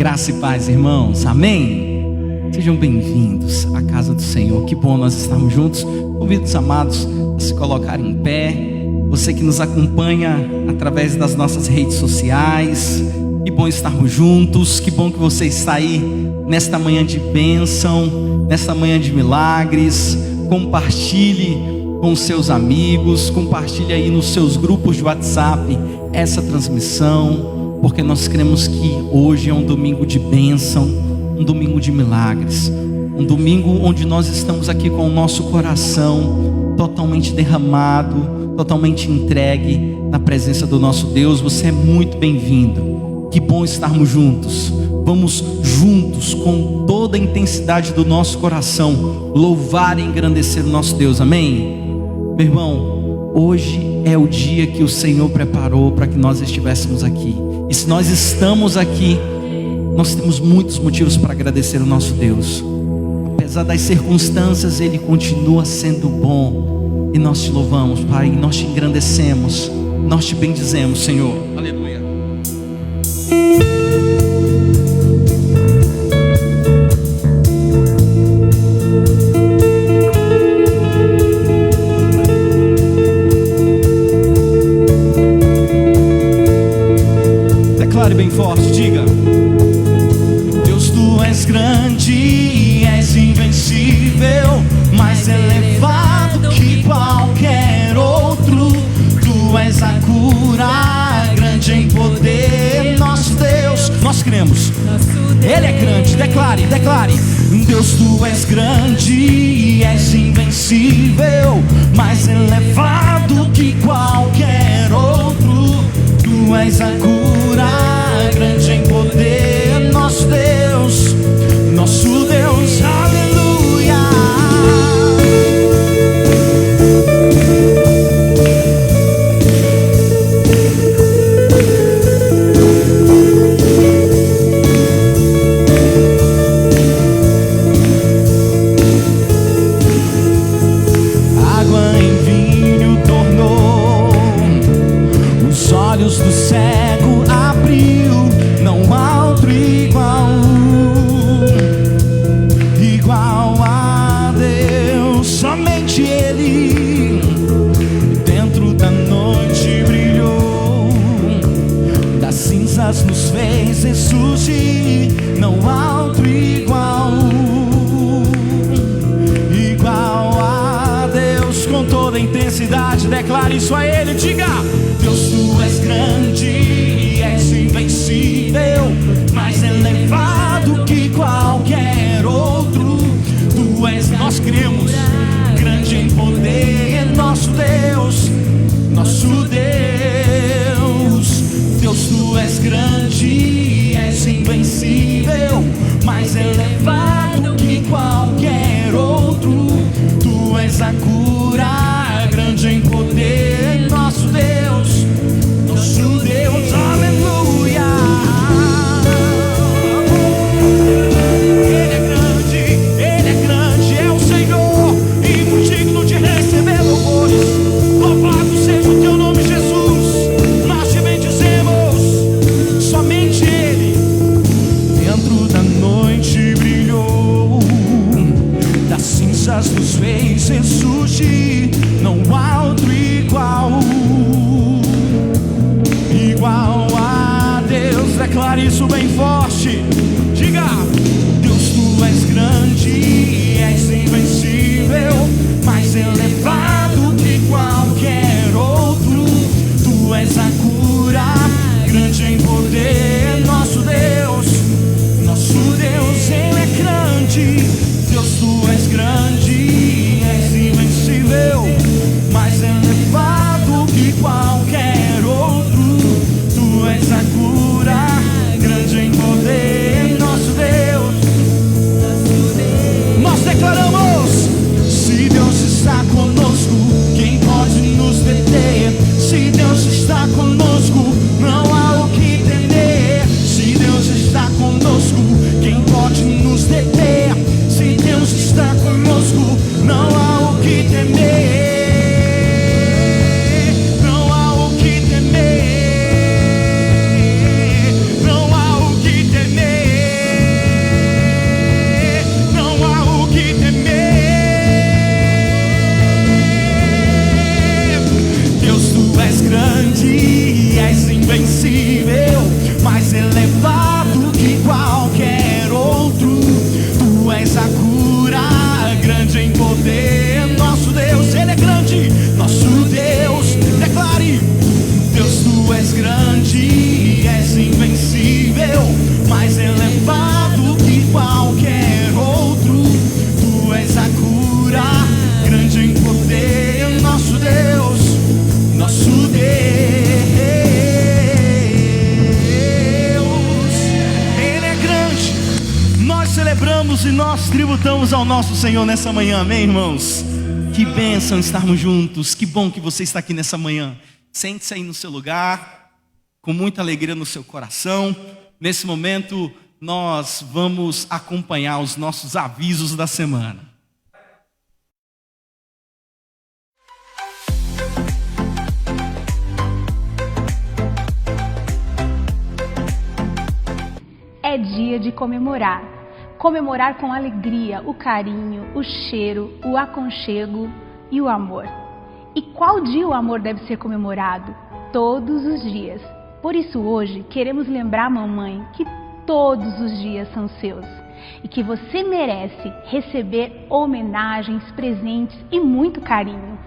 Graça e paz, irmãos, amém? Sejam bem-vindos à casa do Senhor. Que bom nós estarmos juntos. Convido os amados a se colocarem em pé. Você que nos acompanha através das nossas redes sociais, que bom estarmos juntos. Que bom que você está aí nesta manhã de bênção, nesta manhã de milagres. Compartilhe com seus amigos, compartilhe aí nos seus grupos de WhatsApp essa transmissão, porque nós cremos que hoje é um domingo de bênção, um domingo de milagres, um domingo onde nós estamos aqui com o nosso coração totalmente derramado, totalmente entregue na presença do nosso Deus. Você é muito bem-vindo. Que bom estarmos juntos. Vamos juntos, com toda a intensidade do nosso coração, louvar e engrandecer o nosso Deus, amém? Meu irmão, hoje é o dia que o Senhor preparou para que nós estivéssemos aqui. E se nós estamos aqui, nós temos muitos motivos para agradecer o nosso Deus. Apesar das circunstâncias, Ele continua sendo bom. E nós te louvamos, Pai, nós te engrandecemos, nós te bendizemos, Senhor. Aleluia. Declare bem forte, diga: Deus, tu és grande, és invencível, mais elevado que qualquer outro. Tu és a cura, grande em poder, nosso Deus. Nós cremos, Ele é grande. Declare, declare. Deus, tu és grande, és invencível, mais elevado que qualquer outro. Tu és a cura, grande em poder, nosso Deus, aleluia. Água em vinho tornou, os olhos do cego abriu, não há outro igual a Deus, somente Ele. Dentro da noite brilhou, das cinzas nos fez ressurgir, não há outro igual a Deus. Com toda a intensidade, declare isso a Ele, diga: Deus, tu és grande, és invencível, mais elevado que qualquer outro. Tu és, nós cremos, grande em poder, nosso Deus, Deus, tu és grande, és invencível, mais elevado que qualquer outro. Tu és a cura, grande em poder, nosso Deus, aleluia. Ele é grande, é o Senhor, e muito digno de receber louvores. Louvado seja o teu nome, Jesus, nós te bendizemos, somente Ele. Dentro da noite brilhou, das cinzas nos fez ressurgir, não há outro igual a Deus. Declare isso bem forte, diga: Deus, tu és grande, és invencível, mais elevado que qualquer outro. Tu és a cura, grande em poder, nosso Deus, Ele é grande. Deus, tu és grande, és invencível, mais elevado que qualquer outro. Tu és a cura, grande em poder, nosso Deus. Nós declaramos: se Deus está conosco, grande, és invencível, mais elevado que qualquer outro. Tu és a cura, grande em poder, nosso Deus, nosso Deus. Ele é grande. Nós celebramos e nós tributamos ao nosso Senhor nessa manhã, amém, irmãos? Que bênção estarmos juntos, que bom que você está aqui nessa manhã. Sente-se aí no seu lugar, com muita alegria no seu coração. Nesse momento, nós vamos acompanhar os nossos avisos da semana. É dia de comemorar. Comemorar com alegria, o carinho, o cheiro, o aconchego e o amor. E qual dia o amor deve ser comemorado? Todos os dias. Por isso hoje queremos lembrar a mamãe que todos os dias são seus e que você merece receber homenagens, presentes e muito carinho.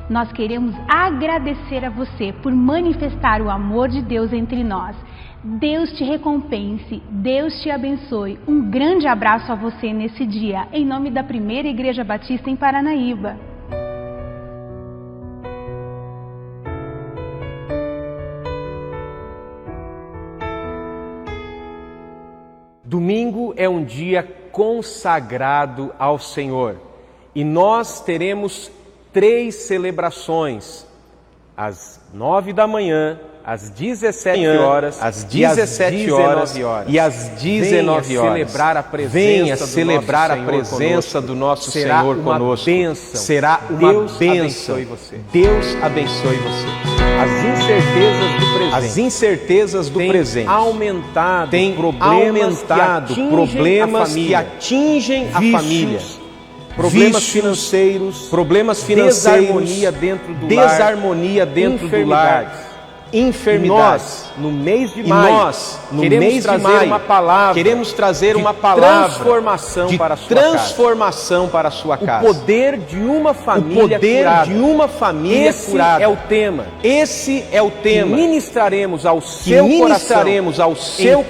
Nós queremos agradecer a você por manifestar o amor de Deus entre nós. Deus te recompense, Deus te abençoe. Um grande abraço a você nesse dia, em nome da Primeira Igreja Batista em Paranaíba. Domingo é um dia consagrado ao Senhor e nós teremos 3 celebrações, às 9 da manhã, às 17 horas, às 17 horas e às 19 horas. Venha celebrar a presença do nosso Senhor conosco. Será uma bênção. Deus abençoe você. As incertezas do presente têm aumentado problemas que atingem a família. Problemas financeiros, desarmonia dentro do lar. Enfermidades. No mês de maio, queremos trazer uma palavra de transformação para a sua casa. O poder de uma família curada. Esse é o tema. Que ministraremos ao seu coração em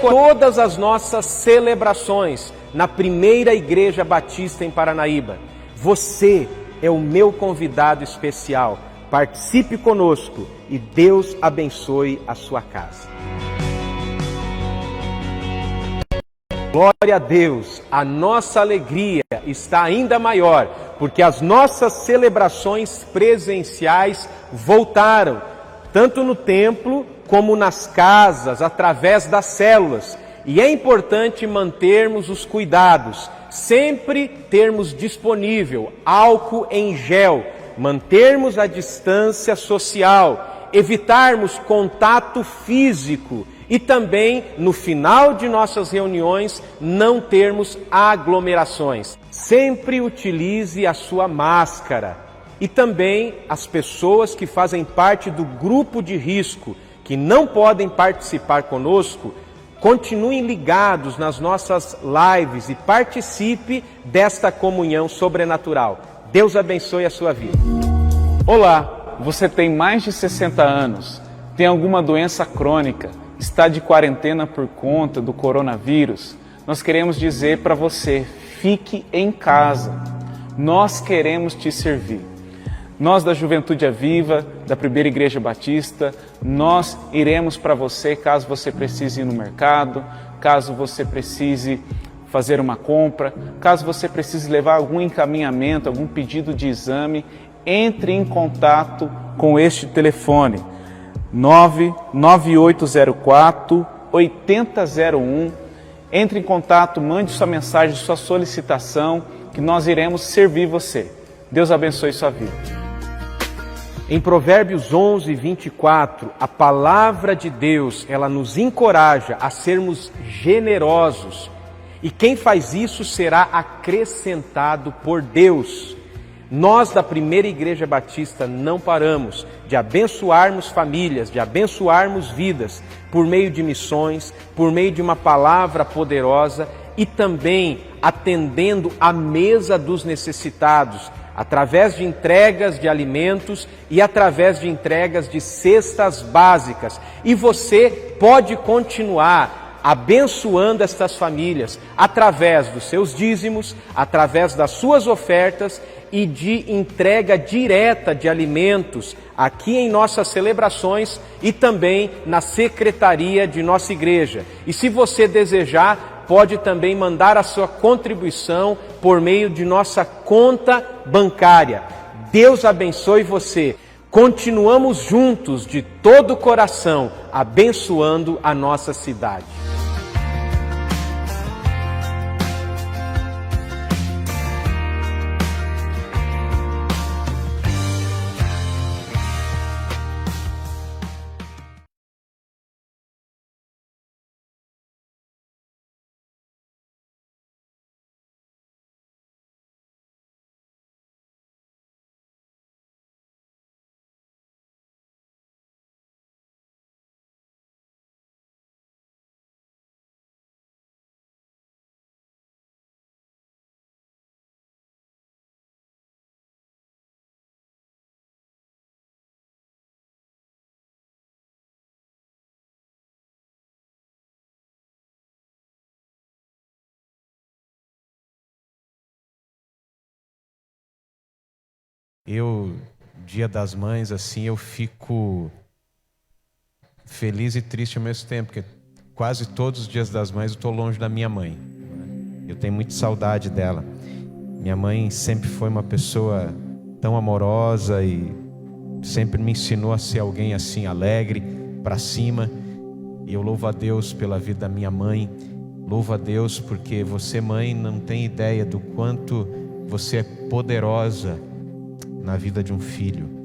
todas as nossas celebrações na Primeira Igreja Batista em Paranaíba. Você é o meu convidado especial. Participe conosco e Deus abençoe a sua casa. Glória a Deus, a nossa alegria está ainda maior, porque as nossas celebrações presenciais voltaram, tanto no templo como nas casas, através das células. E é importante mantermos os cuidados, sempre termos disponível álcool em gel, mantermos a distância social, evitarmos contato físico e também, no final de nossas reuniões, não termos aglomerações. Sempre utilize a sua máscara. E também as pessoas que fazem parte do grupo de risco, que não podem participar conosco, continuem ligados nas nossas lives e participe desta comunhão sobrenatural. Deus abençoe a sua vida. Olá, você tem mais de 60 anos, tem alguma doença crônica, está de quarentena por conta do coronavírus? Nós queremos dizer para você, fique em casa. Nós queremos te servir. Nós da Juventude Aviva, da Primeira Igreja Batista, nós iremos para você caso você precise ir no mercado, caso você precise fazer uma compra, caso você precise levar algum encaminhamento, algum pedido de exame, entre em contato com este telefone 99804-8001. Entre em contato, mande sua mensagem, sua solicitação, que nós iremos servir você. Deus abençoe sua vida. Em Provérbios 11, 24, a palavra de Deus, ela nos encoraja a sermos generosos. E quem faz isso será acrescentado por Deus. Nós da Primeira Igreja Batista não paramos de abençoarmos famílias, de abençoarmos vidas, por meio de missões, por meio de uma palavra poderosa e também atendendo à mesa dos necessitados, através de entregas de alimentos e através de entregas de cestas básicas. E você pode continuar abençoando estas famílias através dos seus dízimos, através das suas ofertas e de entrega direta de alimentos aqui em nossas celebrações e também na secretaria de nossa igreja. E se você desejar, pode também mandar a sua contribuição por meio de nossa conta bancária. Deus abençoe você. Continuamos juntos de todo o coração, abençoando a nossa cidade. Dia das Mães, assim, eu fico feliz e triste ao mesmo tempo, porque quase todos os dias das mães eu estou longe da minha mãe. Eu tenho muita saudade dela. Minha mãe sempre foi uma pessoa tão amorosa e sempre me ensinou a ser alguém assim, alegre, para cima. E eu louvo a Deus pela vida da minha mãe. Louvo a Deus porque você, mãe, não tem ideia do quanto você é poderosa na vida de um filho.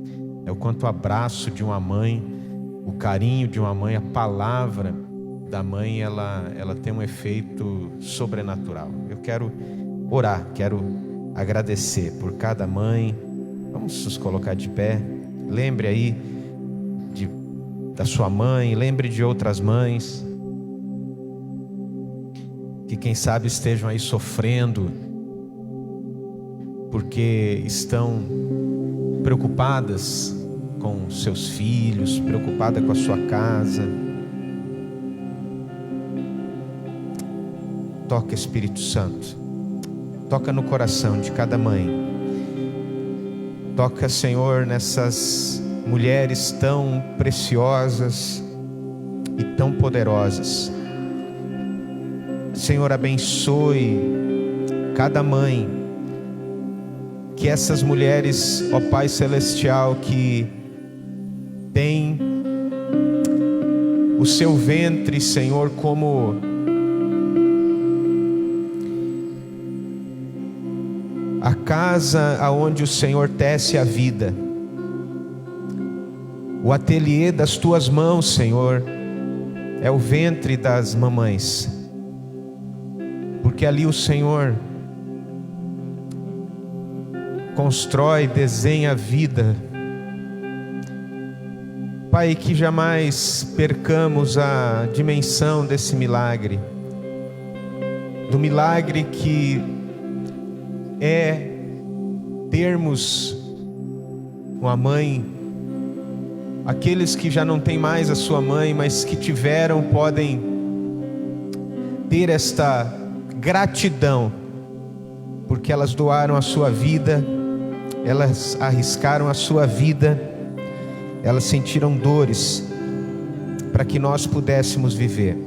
É o quanto o abraço de uma mãe, o carinho de uma mãe, a palavra da mãe, ela tem um efeito sobrenatural. Eu quero orar, quero agradecer por cada mãe. Vamos nos colocar de pé. Lembre aí da sua mãe, lembre de outras mães que quem sabe estejam aí sofrendo porque estão preocupadas com seus filhos, preocupada com a sua casa. Toca, Espírito Santo, toca no coração de cada mãe. Toca, Senhor, nessas mulheres tão preciosas e tão poderosas. Senhor, abençoe cada mãe. Que essas mulheres, ó Pai Celestial, que tem o seu ventre, Senhor, como a casa aonde o Senhor tece a vida, o ateliê das tuas mãos, Senhor, é o ventre das mamães, porque ali o Senhor constrói, desenha a vida. Pai, que jamais percamos a dimensão desse milagre, do milagre que é termos uma mãe. Aqueles que já não têm mais a sua mãe, mas que tiveram, podem ter esta gratidão, porque elas doaram a sua vida, elas arriscaram a sua vida, elas sentiram dores para que nós pudéssemos viver.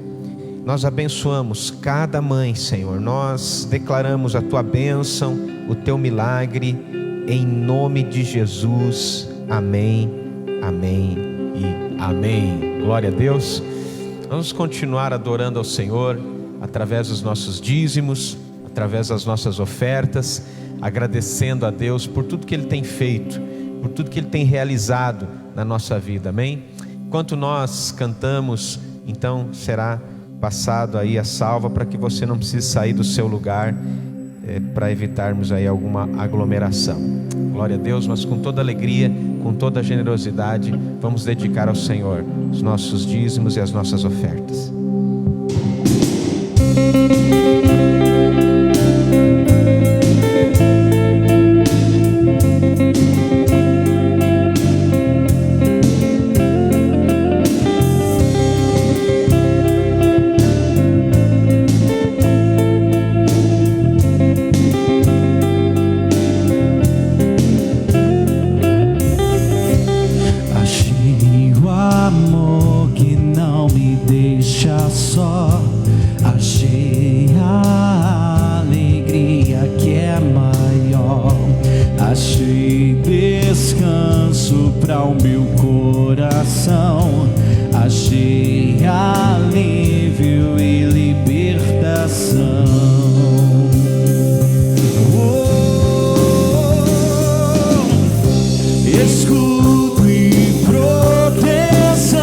Nós abençoamos cada mãe, Senhor. Nós declaramos a tua bênção, o teu milagre, em nome de Jesus. Amém, amém e amém. Glória a Deus. Vamos continuar adorando ao Senhor através dos nossos dízimos, através das nossas ofertas, agradecendo a Deus por tudo que Ele tem feito, por tudo que Ele tem realizado na nossa vida, amém? Enquanto nós cantamos, então será passado aí a salva para que você não precise sair do seu lugar, para evitarmos aí alguma aglomeração. Glória a Deus, mas com toda alegria, com toda generosidade, vamos dedicar ao Senhor os nossos dízimos e as nossas ofertas. deixa só. Achei a alegria que é maior. Achei descanso para o meu coração. Achei alívio e libertação. Escudo e proteção,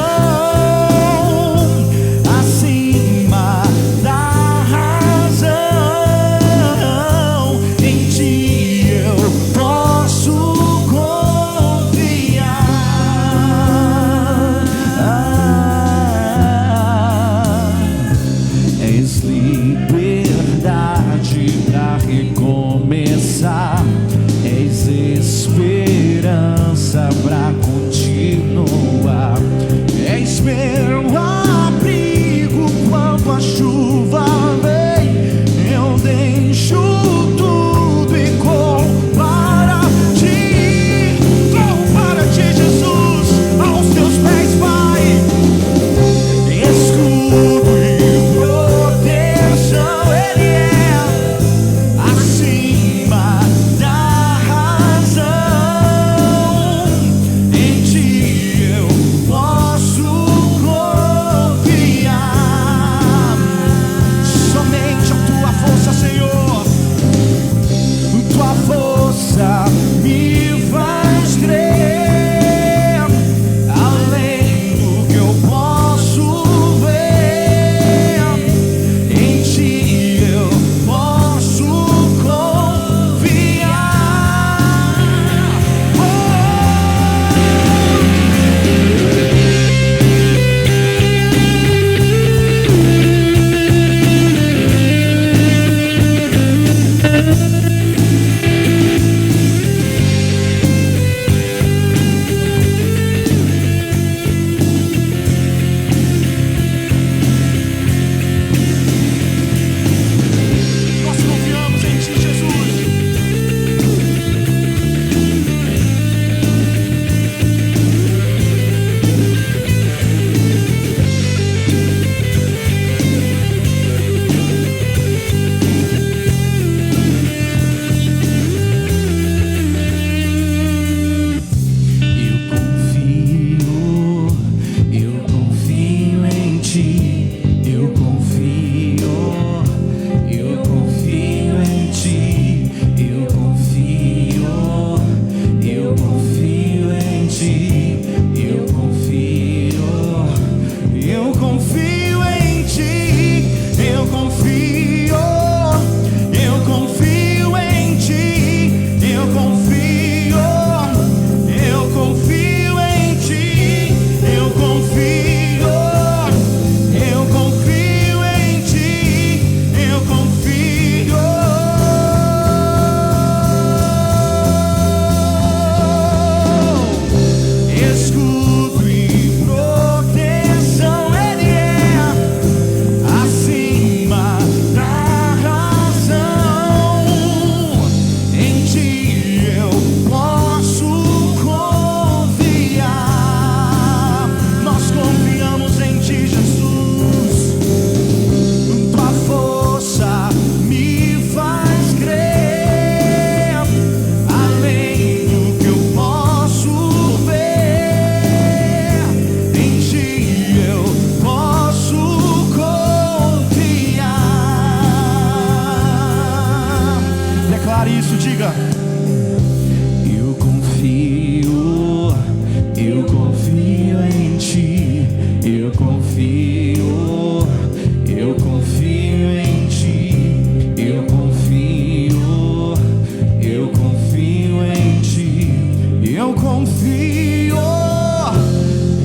acima da razão. Em ti eu posso confiar. És liberdade pra recomeçar. És esperança pra continuar. És meu abrigo quando a chuva vem. Eu deixo tudo e corro para ti. Corro para ti, Jesus, aos teus pés, Pai. Escudo e proteção, Ele é acima da razão. Em ti eu posso confiar. Somente a tua força, Senhor, tua força me faz crer, além do que eu posso ver. Em ti eu posso confiar. Nós confiamos em ti, Jesus. Eu confio em ti. Eu confio em ti. Eu confio em ti. Eu confio em ti. Eu confio em ti. Eu confio em ti. Eu confio em ti. Eu confio. Escudo e proteção, Ele é acima da razão. Em ti eu posso confiar. Nós confiamos em ti, Jesus. Tua força me faz crer, além do que eu posso ver. Em ti eu posso confiar. Declare isso, diga. Eu confio em ti. Eu confio em ti. Eu confio em ti.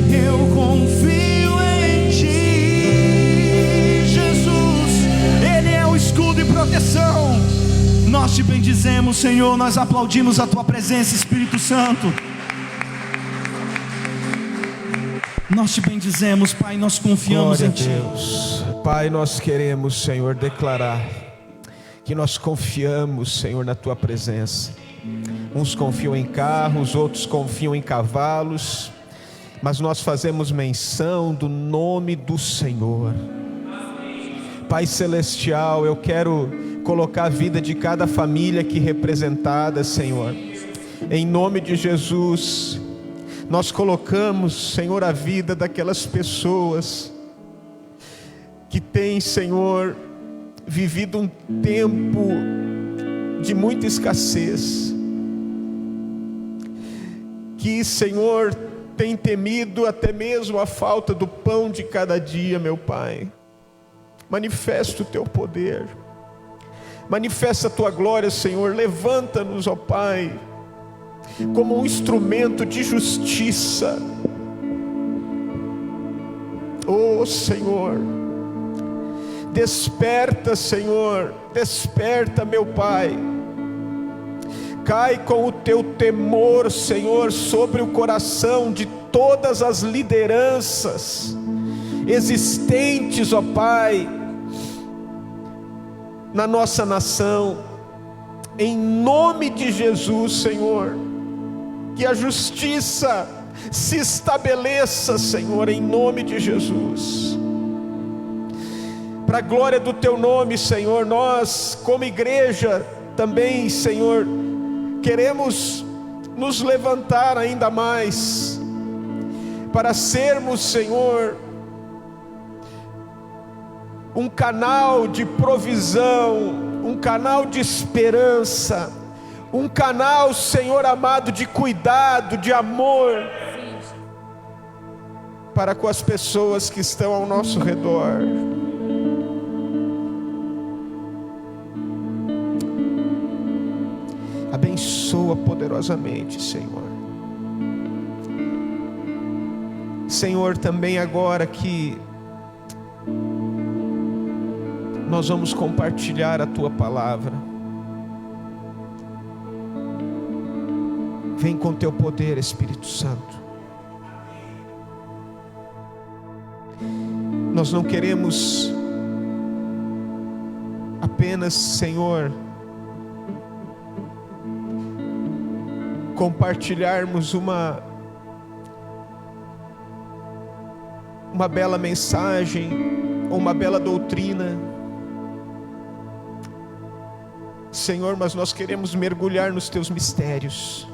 Eu confio em ti, Jesus. Ele é o escudo e proteção. Nós te bendizemos, Senhor. Nós aplaudimos a tua presença, Espírito Santo. Nós te bendizemos, Pai. Nós confiamos Glória em a ti. Deus. Pai, nós queremos, Senhor, declarar que nós confiamos, Senhor, na tua presença. Uns confiam em carros, outros confiam em cavalos, mas nós fazemos menção do nome do Senhor. Pai Celestial, eu quero colocar a vida de cada família aqui representada, Senhor. Em nome de Jesus, nós colocamos, Senhor, a vida daquelas pessoas que têm, Senhor, vivido um tempo de muita escassez, que, Senhor, tem temido até mesmo a falta do pão de cada dia, meu Pai. Manifesta o Teu poder, manifesta a Tua glória, Senhor. Levanta-nos, ó Pai, como um instrumento de justiça. Oh Senhor, desperta, Senhor, desperta, meu Pai. Cai com o Teu temor, Senhor, sobre o coração de todas as lideranças existentes, ó Pai, na nossa nação. Em nome de Jesus, Senhor, que a justiça se estabeleça, Senhor, em nome de Jesus. Para a glória do Teu nome, Senhor, nós como igreja também, Senhor, queremos nos levantar ainda mais para sermos, Senhor, um canal de provisão, um canal de esperança, um canal, Senhor amado, de cuidado, de amor para com as pessoas que estão ao nosso redor. Abençoa poderosamente, Senhor. Senhor, também agora que nós vamos compartilhar a Tua palavra, vem com Teu poder, Espírito Santo. Nós não queremos apenas, Senhor, compartilharmos uma bela mensagem ou uma bela doutrina, Senhor, mas nós queremos mergulhar nos Teus mistérios.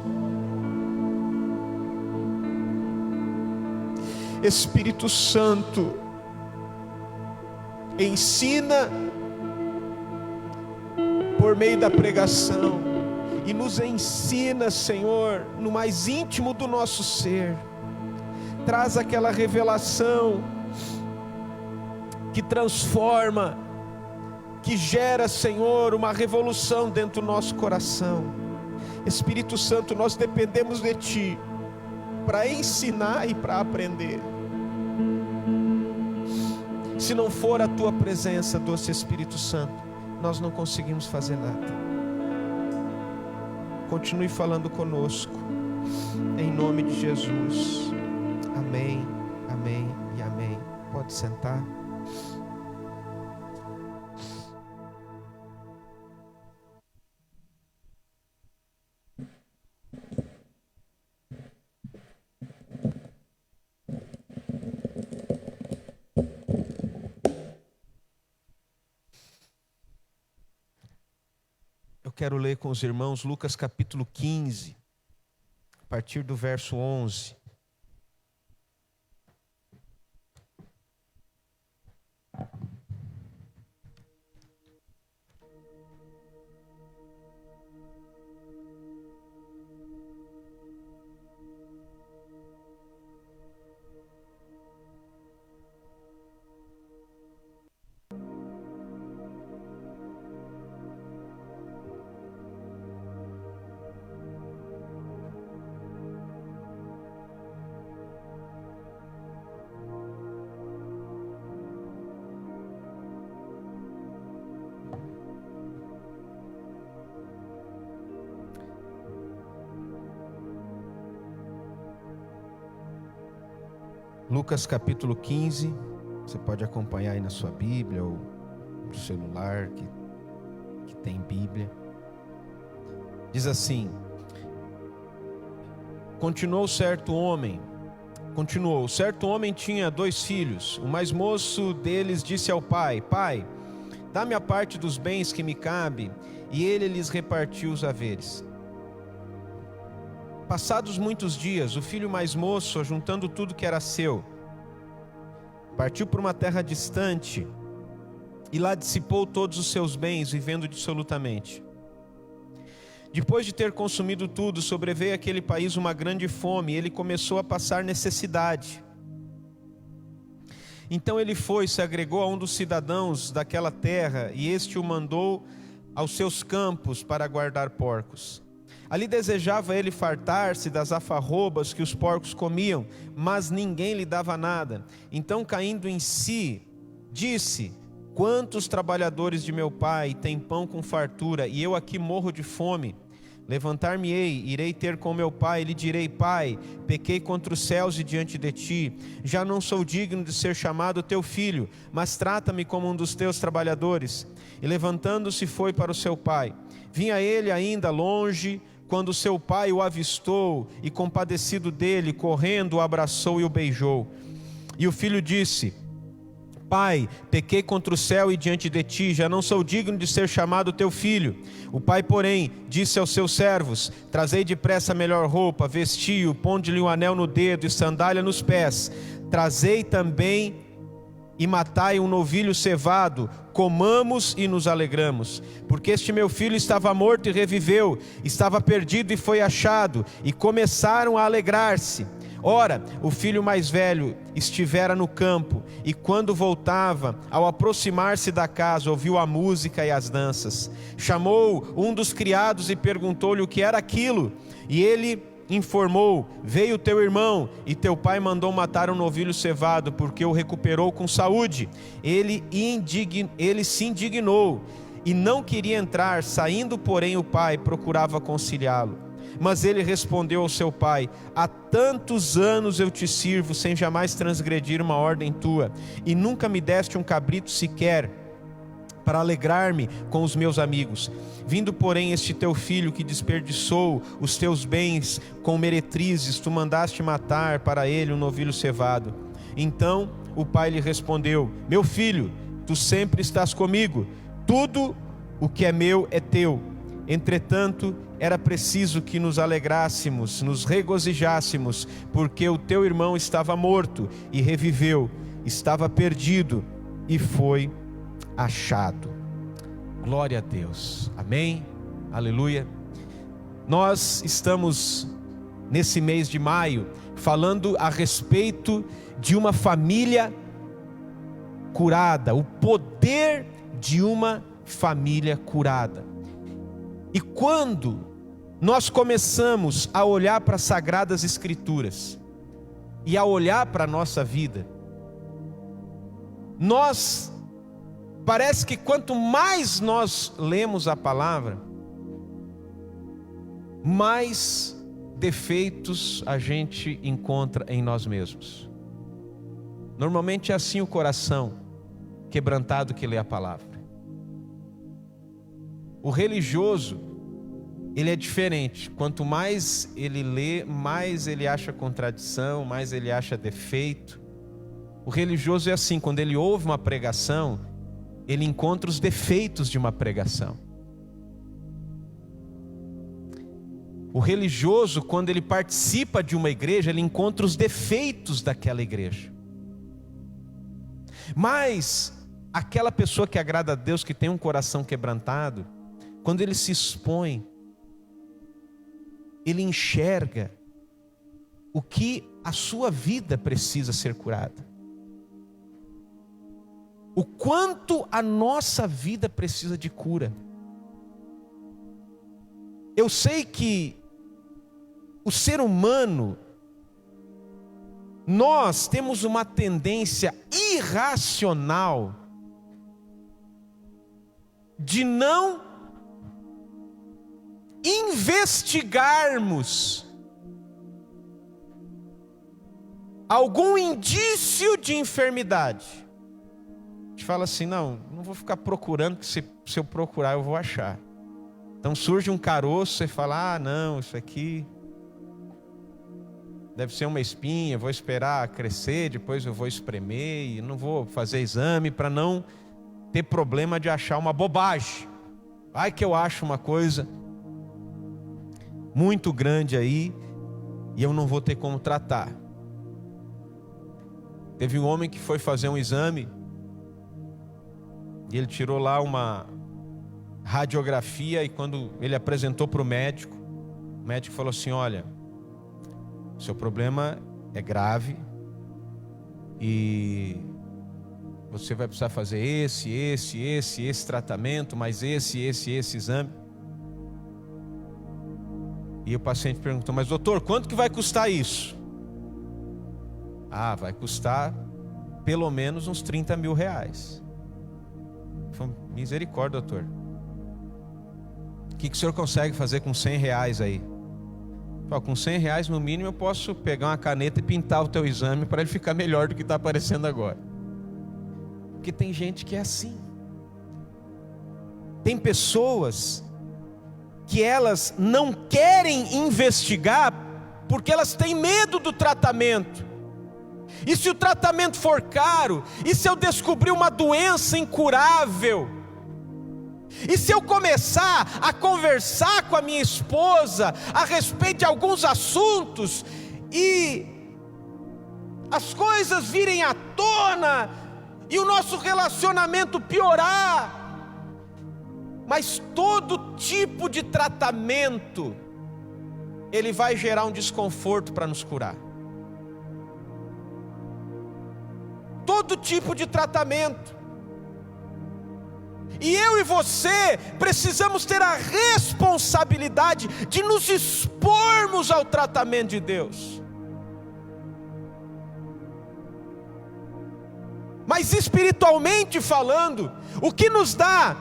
Espírito Santo, ensina por meio da pregação e nos ensina, Senhor, no mais íntimo do nosso ser. Traz aquela revelação que transforma, que gera, Senhor, uma revolução dentro do nosso coração. Espírito Santo, nós dependemos de Ti para ensinar e para aprender. Se não for a Tua presença, doce Espírito Santo, nós não conseguimos fazer nada. Continue falando conosco, em nome de Jesus. Amém, amém e amém. Pode sentar. Eu quero ler com os irmãos Lucas capítulo 15, a partir do verso 11. Lucas capítulo 15, você pode acompanhar aí na sua Bíblia ou no celular que tem Bíblia. Diz assim: continuou certo homem Continuou: certo homem tinha 2 filhos. O mais moço deles disse ao pai: Pai, dá-me a parte dos bens que me cabe. E ele lhes repartiu os haveres. Passados muitos dias, o filho mais moço, ajuntando tudo que era seu, partiu para uma terra distante e lá dissipou todos os seus bens, vivendo dissolutamente. Depois de ter consumido tudo, sobreveio àquele país uma grande fome, e ele começou a passar necessidade. Então ele foi, se agregou a um dos cidadãos daquela terra, e este o mandou aos seus campos para guardar porcos. Ali desejava ele fartar-se das alfarrobas que os porcos comiam, mas ninguém lhe dava nada. Então, caindo em si, disse: quantos trabalhadores de meu pai têm pão com fartura, e eu aqui morro de fome? Levantar-me-ei, irei ter com meu pai, e lhe direi: Pai, pequei contra os céus e diante de ti, já não sou digno de ser chamado teu filho, mas trata-me como um dos teus trabalhadores. E levantando-se foi para o seu pai. Vinha ele ainda longe, quando seu pai o avistou, e compadecido dele, correndo, o abraçou e o beijou. E o filho disse: Pai, pequei contra o céu e diante de ti, já não sou digno de ser chamado teu filho. O pai, porém, disse aos seus servos: trazei depressa a melhor roupa, vestiu, ponde-lhe um anel no dedo e sandália nos pés. Trazei também e matai um novilho cevado, comamos e nos alegramos. Porque este meu filho estava morto e reviveu, estava perdido e foi achado, e começaram a alegrar-se. Ora, o filho mais velho estivera no campo, e quando voltava, ao aproximar-se da casa, ouviu a música e as danças. Chamou um dos criados e perguntou-lhe o que era aquilo. E ele informou: veio teu irmão, e teu pai mandou matar um novilho cevado, porque o recuperou com saúde. Ele se indignou, e não queria entrar. Saindo, porém, o pai procurava conciliá-lo. Mas ele respondeu ao seu pai: há tantos anos eu te sirvo, sem jamais transgredir uma ordem tua, e nunca me deste um cabrito sequer, para alegrar-me com os meus amigos. Vindo, porém, este teu filho que desperdiçou os teus bens com meretrizes, tu mandaste matar para ele um novilho cevado. Então o pai lhe respondeu: meu filho, tu sempre estás comigo, tudo o que é meu é teu. Entretanto, era preciso que nos alegrássemos, nos regozijássemos, porque o teu irmão estava morto e reviveu, estava perdido e foi achado. Glória a Deus. Amém. Aleluia. Nós estamos nesse mês de maio falando a respeito de uma família curada, o poder de uma família curada. E quando nós começamos a olhar para as Sagradas Escrituras e a olhar para a nossa vida, parece que quanto mais nós lemos a palavra, mais defeitos a gente encontra em nós mesmos. Normalmente é assim o coração quebrantado que lê a palavra. O religioso, ele é diferente. Quanto mais ele lê, mais ele acha contradição, mais ele acha defeito. O religioso é assim: quando ele ouve uma pregação, ele encontra os defeitos de uma pregação. O religioso, quando ele participa de uma igreja, ele encontra os defeitos daquela igreja. Mas aquela pessoa que agrada a Deus, que tem um coração quebrantado, quando ele se expõe, ele enxerga o que a sua vida precisa ser curada. O quanto a nossa vida precisa de cura. Eu sei que o ser humano, nós temos uma tendência irracional de não investigarmos algum indício de enfermidade. A gente fala assim: não vou ficar procurando, que se eu procurar eu vou achar. Então surge um caroço e fala: não, isso aqui. deve ser uma espinha, vou esperar crescer, depois eu vou espremer e não vou fazer exame para não ter problema de achar uma bobagem. Vai que eu acho uma coisa muito grande aí e eu não vou ter como tratar. Teve um homem que foi fazer um exame e ele tirou lá uma radiografia, e quando ele apresentou para o médico falou assim: olha, seu problema é grave e você vai precisar fazer esse tratamento, mais esse exame. E o paciente perguntou: mas doutor, quanto que vai custar isso? Ah, vai custar pelo menos uns 30 mil reais. Falei: misericórdia, doutor. O que o senhor consegue fazer com 100 reais aí? Falei: com 100 reais no mínimo eu posso pegar uma caneta e pintar o teu exame para ele ficar melhor do que está aparecendo agora. Porque tem gente que é assim. Tem pessoas que elas não querem investigar porque elas têm medo do tratamento. E se o tratamento for caro? E se eu descobrir uma doença incurável? E se eu começar a conversar com a minha esposa a respeito de alguns assuntos e as coisas virem à tona e o nosso relacionamento piorar? Mas todo tipo de tratamento, ele vai gerar um desconforto para nos curar. Todo tipo de tratamento. E eu e você precisamos ter a responsabilidade de nos expormos ao tratamento de Deus. Mas espiritualmente falando, o que nos dá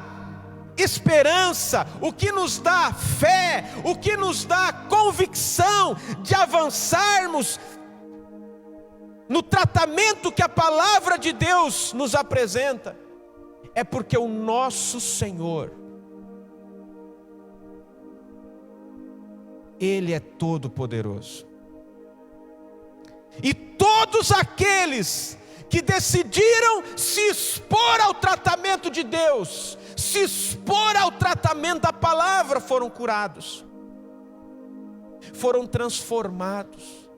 esperança, o que nos dá fé, o que nos dá convicção de avançarmos no tratamento que a palavra de Deus nos apresenta, é porque o nosso Senhor, Ele é todo poderoso. E todos aqueles que decidiram se expor ao tratamento de Deus, se expor ao tratamento da palavra, foram curados, foram transformados.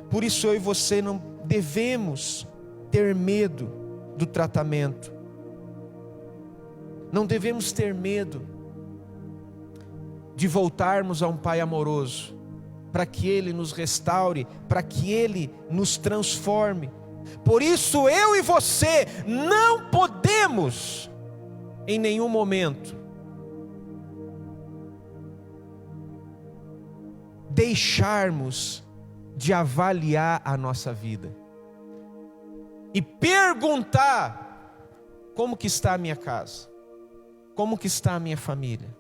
Por isso eu e você não devemos ter medo do tratamento. Não devemos ter medo de voltarmos a um Pai amoroso, para que Ele nos restaure, para que Ele nos transforme. Por isso eu e você não podemos em nenhum momento deixarmos de avaliar a nossa vida e perguntar: como que está a minha casa? Como que está a minha família?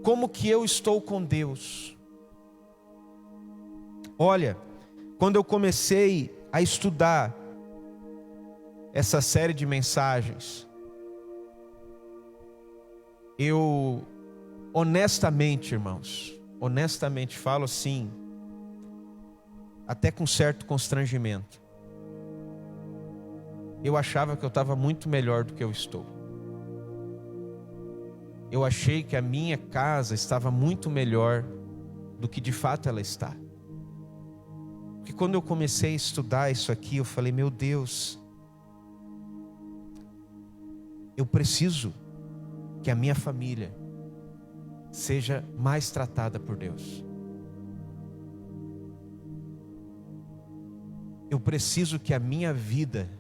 Como que eu estou com Deus? Olha, quando eu comecei a estudar essa série de mensagens, eu honestamente, irmãos, honestamente falo assim, até com certo constrangimento, eu achava que eu estava muito melhor do que eu estou. Eu achei que a minha casa estava muito melhor do que de fato ela está. Porque quando eu comecei a estudar isso aqui, eu falei: meu Deus, eu preciso que a minha família seja mais tratada por Deus. Eu preciso que a minha vida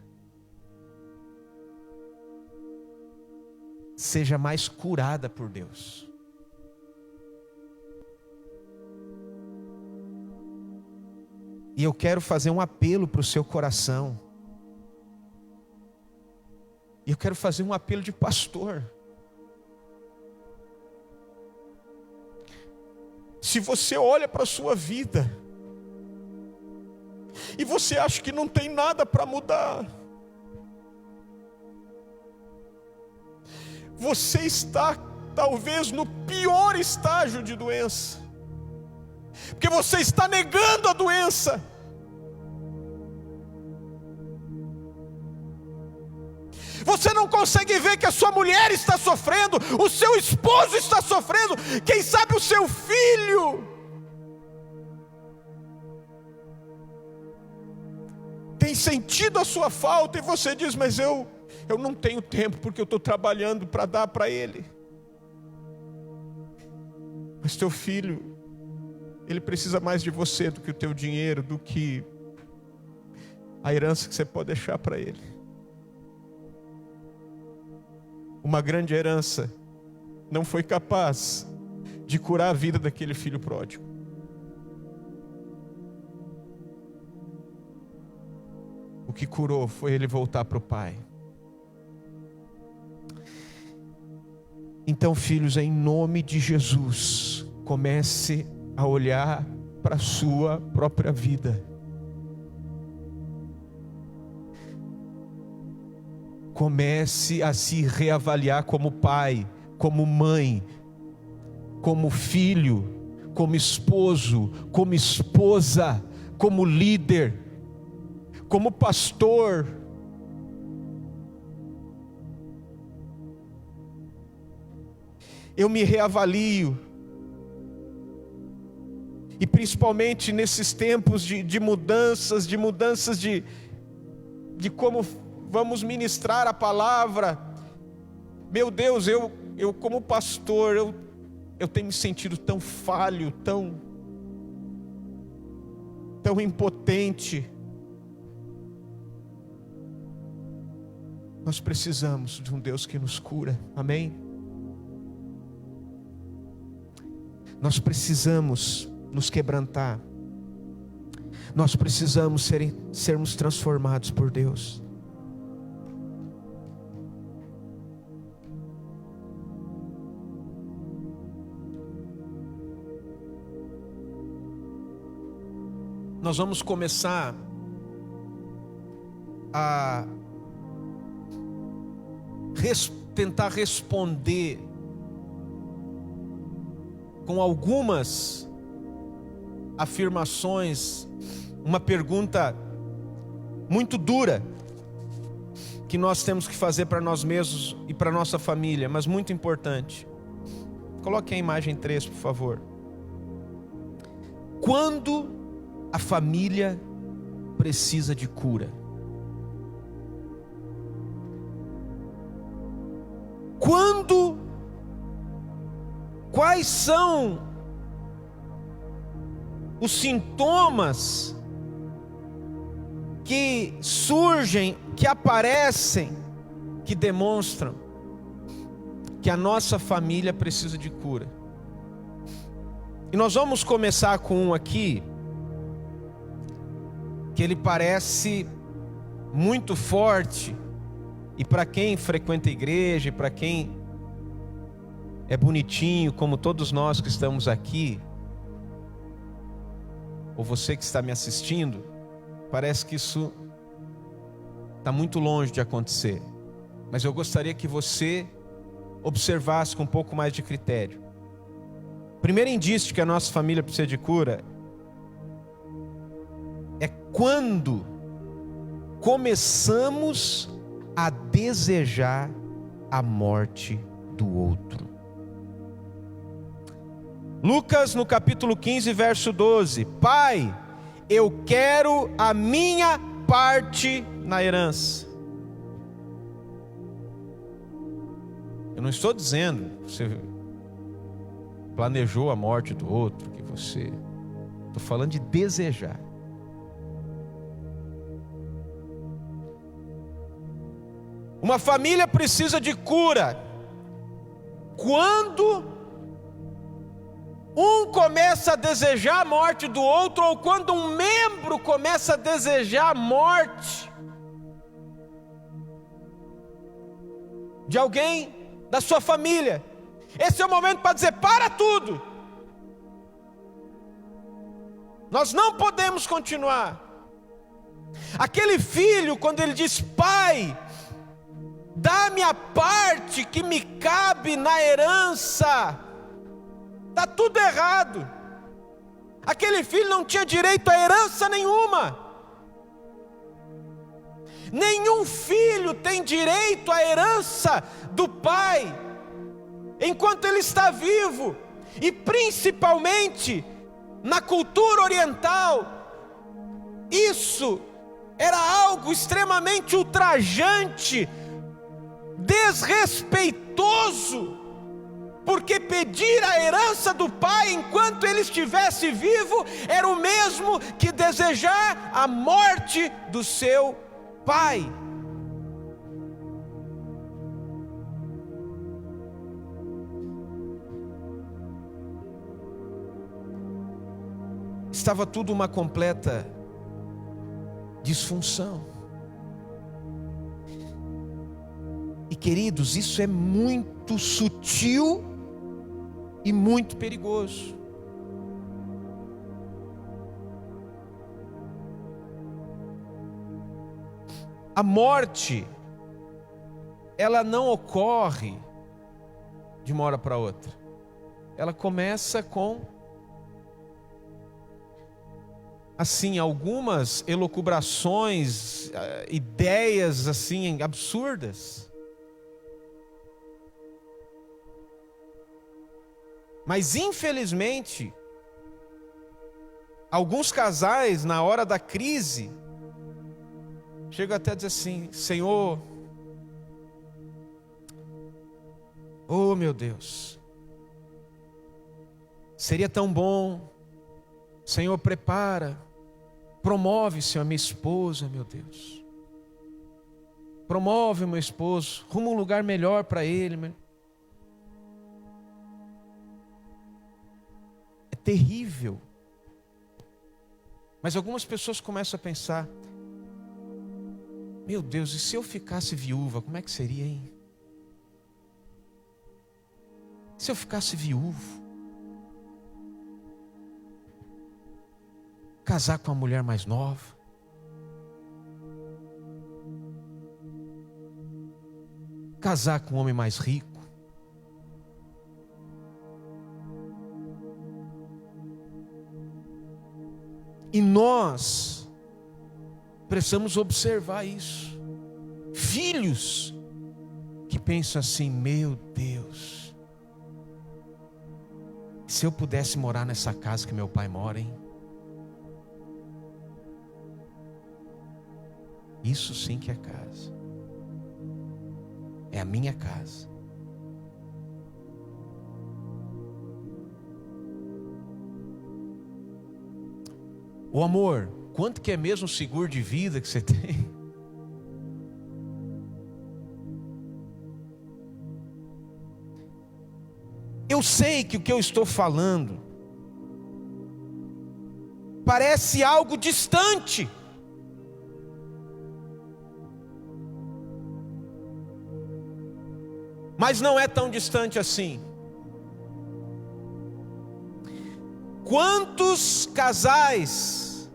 seja mais curada por Deus. E eu quero fazer um apelo para o seu coração. E eu quero fazer um apelo de pastor. Se você olha para a sua vida e você acha que não tem nada para mudar, você está talvez no pior estágio de doença. porque você está negando a doença. Você não consegue ver que a sua mulher está sofrendo, o seu esposo está sofrendo, quem sabe o seu filho. Tem sentido a sua falta e você diz, mas eu não tenho tempo porque eu estou trabalhando para dar para ele. Mas teu filho, ele precisa mais de você do que o teu dinheiro, do que a herança que você pode deixar para ele. Uma grande herança não foi capaz de curar a vida daquele filho pródigo. O que curou foi ele voltar para o pai. Então, filhos, em nome de Jesus, comece a olhar para a sua própria vida. Comece a se reavaliar como pai, como mãe, como filho, como esposo, como esposa, como líder, como pastor. Eu me reavalio. E principalmente nesses tempos de mudanças de como vamos ministrar a palavra. Meu Deus, eu como pastor, eu tenho me sentido tão falho, tão impotente. Nós precisamos de um Deus que nos cura, amém? Nós precisamos nos quebrantar. Nós precisamos sermos transformados por Deus. Nós vamos começar a tentar responder com algumas afirmações, uma pergunta muito dura que nós temos que fazer para nós mesmos e para nossa família, mas muito importante. Coloque a imagem 3, por favor. Quando a família precisa de cura? Quais são os sintomas que surgem, que aparecem, que demonstram que a nossa família precisa de cura? E nós vamos começar com um aqui, que ele parece muito forte, e para quem frequenta a igreja, e para quem é bonitinho, como todos nós que estamos aqui, ou você que está me assistindo, parece que isso está muito longe de acontecer. Mas eu gostaria que você observasse com um pouco mais de critério. Primeiro indício de que a nossa família precisa de cura é quando começamos a desejar a morte do outro. Lucas no capítulo 15, verso 12. Pai, eu quero a minha parte na herança. Eu não estou dizendo que você planejou a morte do outro, que você... Estou falando de desejar. Uma família precisa de cura quando um começa a desejar a morte do outro, ou quando um membro começa a desejar a morte de alguém da sua família. Esse é o momento para dizer: para tudo. Nós não podemos continuar. Aquele filho, quando ele diz: pai, dá-me a parte que me cabe na herança, está tudo errado. Aquele filho não tinha direito a herança nenhuma. Nenhum filho tem direito à herança do pai enquanto ele está vivo. E principalmente na cultura oriental, isso era algo extremamente ultrajante, desrespeitoso, porque pedir a herança do pai enquanto ele estivesse vivo era o mesmo que desejar a morte do seu pai. Estava tudo uma completa disfunção. E queridos, isso é muito sutil e muito perigoso. A morte, ela não ocorre de uma hora para outra. Ela começa com, assim, algumas elucubrações, ideias assim absurdas. Mas infelizmente, alguns casais na hora da crise chegam até a dizer assim: Senhor, oh meu Deus, seria tão bom, Senhor, prepara, promove, Senhor, a minha esposa, meu Deus, promove o meu esposo, rumo um lugar melhor para ele. É terrível. Mas algumas pessoas começam a pensar: meu Deus, e se eu ficasse viúva, como é que seria, hein? Se eu ficasse viúvo, casar com uma mulher mais nova, casar com um homem mais rico, e nós precisamos observar isso. Filhos que pensam assim: meu Deus, se eu pudesse morar nessa casa que meu pai mora, hein? Isso sim que é casa. É a minha casa. O amor, quanto que é mesmo o seguro de vida que você tem? Eu sei que o que eu estou falando parece algo distante. Mas não é tão distante assim. Quantos casais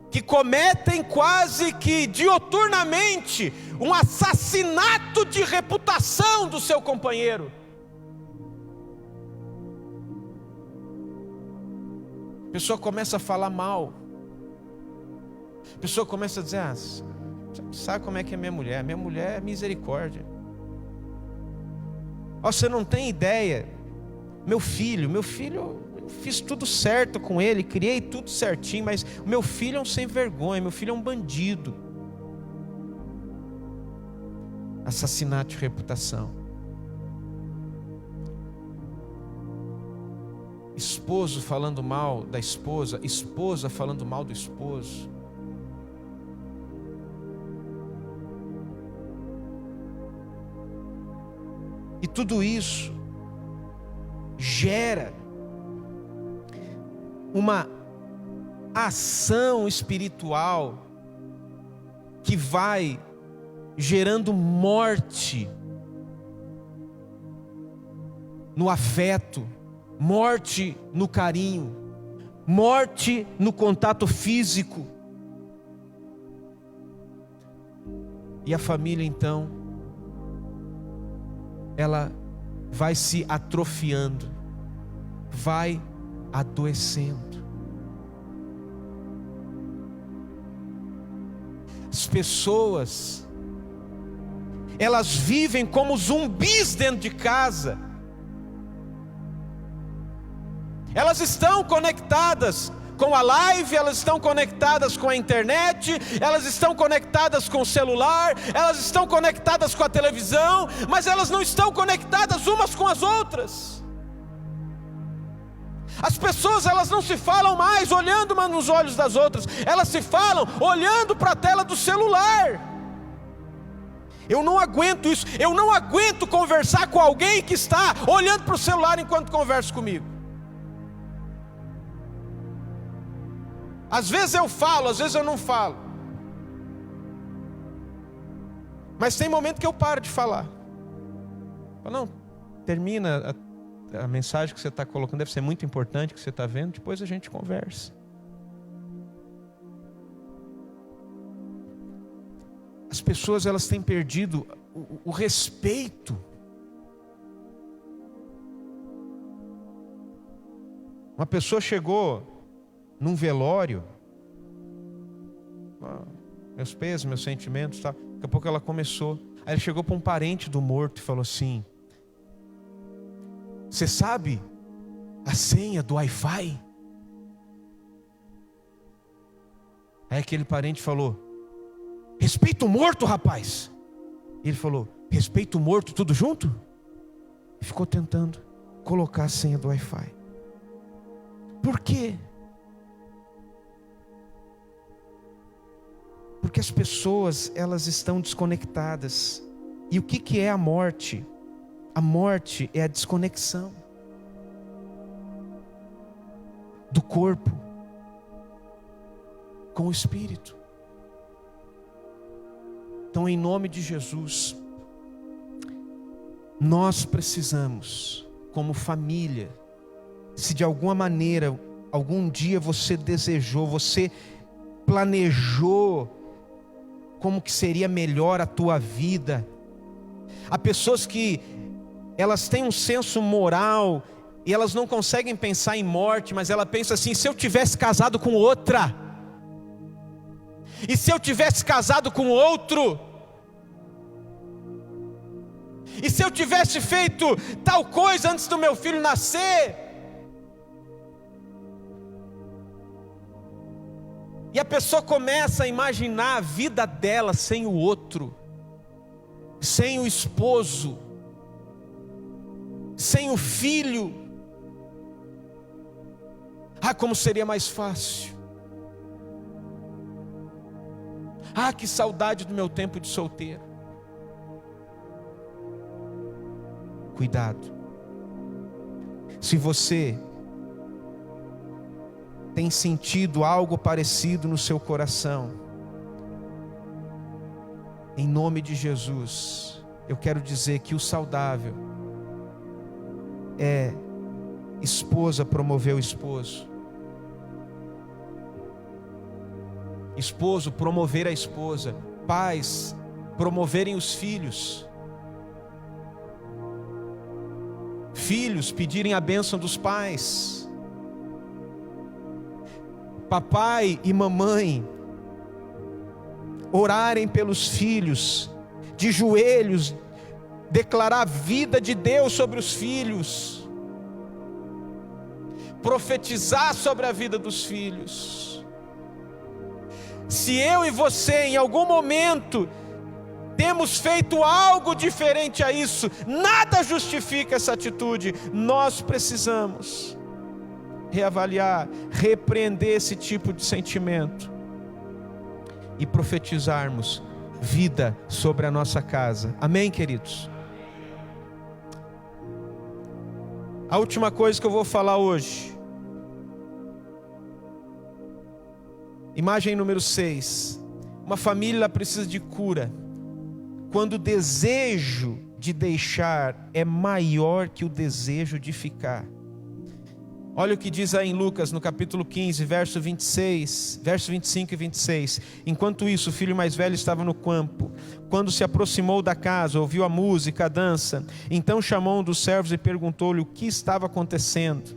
que cometem quase que dioturnamente um assassinato de reputação do seu companheiro? A pessoa começa a falar mal. A pessoa começa a dizer: ah, sabe como é que é minha mulher? Minha mulher é misericórdia. Oh, você não tem ideia. Meu filho, eu fiz tudo certo com ele, criei tudo certinho, mas o meu filho é um sem vergonha, meu filho é um bandido. Assassinato de reputação. Esposo falando mal da esposa, esposa falando mal do esposo. E tudo isso gera uma ação espiritual que vai gerando morte no afeto, morte no carinho, morte no contato físico. E a família então, ela vai se atrofiando, vai adoecendo. As pessoas, elas vivem como zumbis dentro de casa. Elas estão conectadas com a live, elas estão conectadas com a internet, elas estão conectadas com o celular, elas estão conectadas com a televisão, mas elas não estão conectadas umas com as outras. As pessoas, elas não se falam mais olhando uma nos olhos das outras, elas se falam olhando para a tela do celular. Eu não aguento isso, eu não aguento conversar com alguém que está olhando para o celular enquanto conversa comigo. Às vezes eu falo, às vezes eu não falo. Mas tem momento que eu paro de falar. Não, termina a mensagem que você está colocando, deve ser muito importante que você está vendo, depois a gente conversa. As pessoas, elas têm perdido o respeito. Uma pessoa chegou num velório, meus pesos, meus sentimentos, tá? Daqui a pouco ela começou. Aí ele chegou para um parente do morto e falou assim: você sabe a senha do Wi-Fi? Aí aquele parente falou: respeita o morto, rapaz. E ele falou: respeita o morto, tudo junto? E ficou tentando colocar a senha do Wi-Fi. Por quê? Porque as pessoas, elas estão desconectadas. E o que é a morte? A morte é a desconexão do corpo com o espírito. Então, em nome de Jesus, nós precisamos, como família, se de alguma maneira, algum dia você desejou, você planejou como que seria melhor a tua vida. Há pessoas que elas têm um senso moral e elas não conseguem pensar em morte, mas ela pensa assim: se eu tivesse casado com outra, e se eu tivesse casado com outro, e se eu tivesse feito tal coisa antes do meu filho nascer. E a pessoa começa a imaginar a vida dela sem o outro, sem o esposo, sem o filho. Como seria mais fácil. Que saudade do meu tempo de solteiro. Cuidado. Se você tem sentido algo parecido no seu coração, em nome de Jesus, eu quero dizer que o saudável é esposa promover o esposo, esposo promover a esposa, pais promoverem os filhos, filhos pedirem a bênção dos pais, papai e mamãe orarem pelos filhos, de joelhos, declarar a vida de Deus sobre os filhos, profetizar sobre a vida dos filhos. Se eu e você em algum momento temos feito algo diferente a isso, nada justifica essa atitude. Nós precisamos reavaliar, repreender esse tipo de sentimento e profetizarmos vida sobre a nossa casa. Amém, queridos? A última coisa que eu vou falar hoje, imagem número 6. Uma família precisa de cura quando o desejo de deixar é maior que o desejo de ficar. Olha o que diz aí em Lucas, no capítulo 15, verso 26, verso 25 e 26. Enquanto isso, o filho mais velho estava no campo. Quando se aproximou da casa, ouviu a música, a dança. Então chamou um dos servos e perguntou-lhe o que estava acontecendo.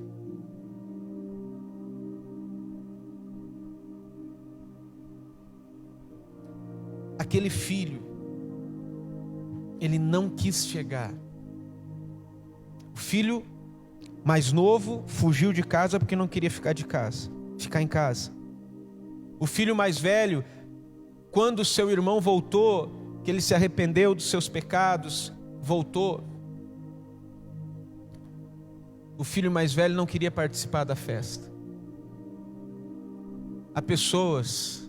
aquele filho, ele não quis chegar. O filho mais novo fugiu de casa porque não queria ficar em casa. O filho mais velho, quando seu irmão voltou, que ele se arrependeu dos seus pecados, voltou. O filho mais velho não queria participar da festa. Há pessoas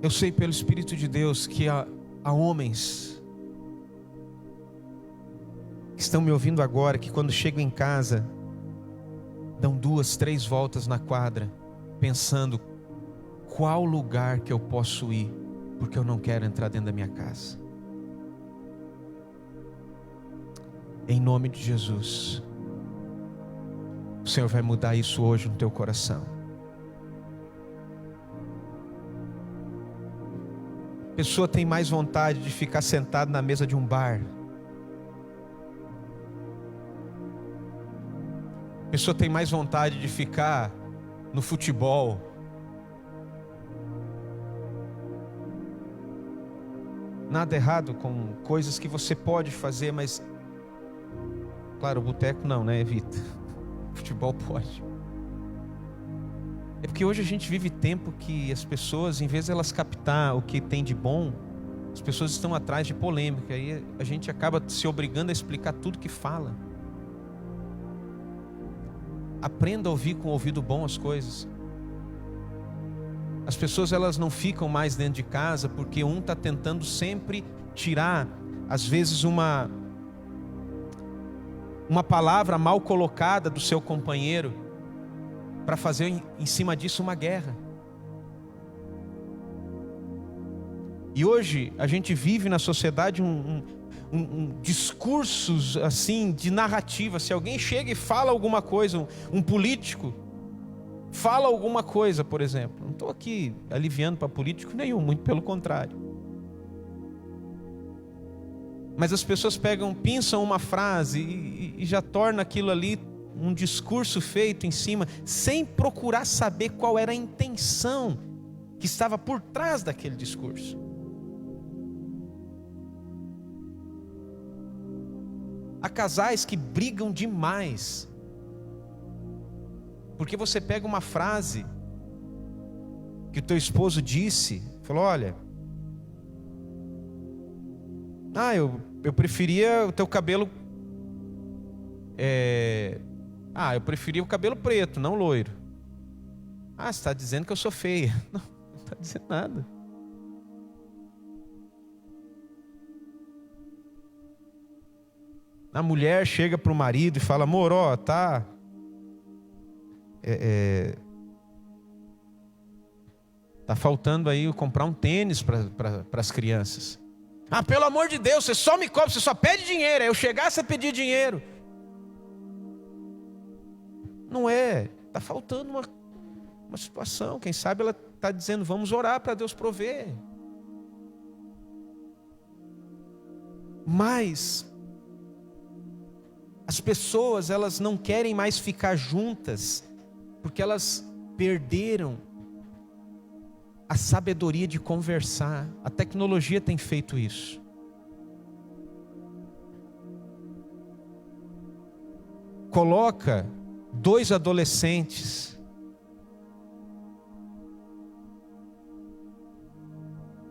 eu sei pelo Espírito de Deus que há homens que estão me ouvindo agora, que quando chegam em casa, dão 2, 3 voltas na quadra, pensando qual lugar que eu posso ir, porque eu não quero entrar dentro da minha casa. Em nome de Jesus, o Senhor vai mudar isso hoje no teu coração. A pessoa tem mais vontade de ficar sentado na mesa de um bar. A pessoa tem mais vontade de ficar no futebol. Nada errado com coisas que você pode fazer, mas claro, o boteco não, né? Evita. Futebol pode. É porque hoje a gente vive tempo que as pessoas, em vez de elas captar o que tem de bom, as pessoas estão atrás de polêmica. Aí a gente acaba se obrigando a explicar tudo que fala. Aprenda a ouvir com o ouvido bom as coisas. As pessoas, elas não ficam mais dentro de casa porque um está tentando sempre tirar, às vezes, uma palavra mal colocada do seu companheiro, para fazer em cima disso uma guerra. E hoje a gente vive na sociedade discursos assim de narrativa. Se alguém chega e fala alguma coisa, um político fala alguma coisa, por exemplo, não estou aqui aliviando para político nenhum, muito pelo contrário, mas as pessoas pinçam uma frase e já torna aquilo ali um discurso feito em cima, sem procurar saber qual era a intenção que estava por trás daquele discurso. Há casais que brigam demais porque você pega uma frase que o teu esposo disse, falou: olha, eu preferia o teu cabelo eu preferia o cabelo preto, não loiro. Você está dizendo que eu sou feia. Não está dizendo nada. A mulher chega para o marido e fala: amor, tá faltando aí eu comprar um tênis para as crianças. Pelo amor de Deus, você só me cobra, você só pede dinheiro. Aí eu chegasse a pedir dinheiro. Não é, está faltando uma situação. Quem sabe ela está dizendo: vamos orar para Deus prover. Mas as pessoas, elas não querem mais ficar juntas porque elas perderam a sabedoria de conversar. A tecnologia tem feito isso. Coloca 2 adolescentes,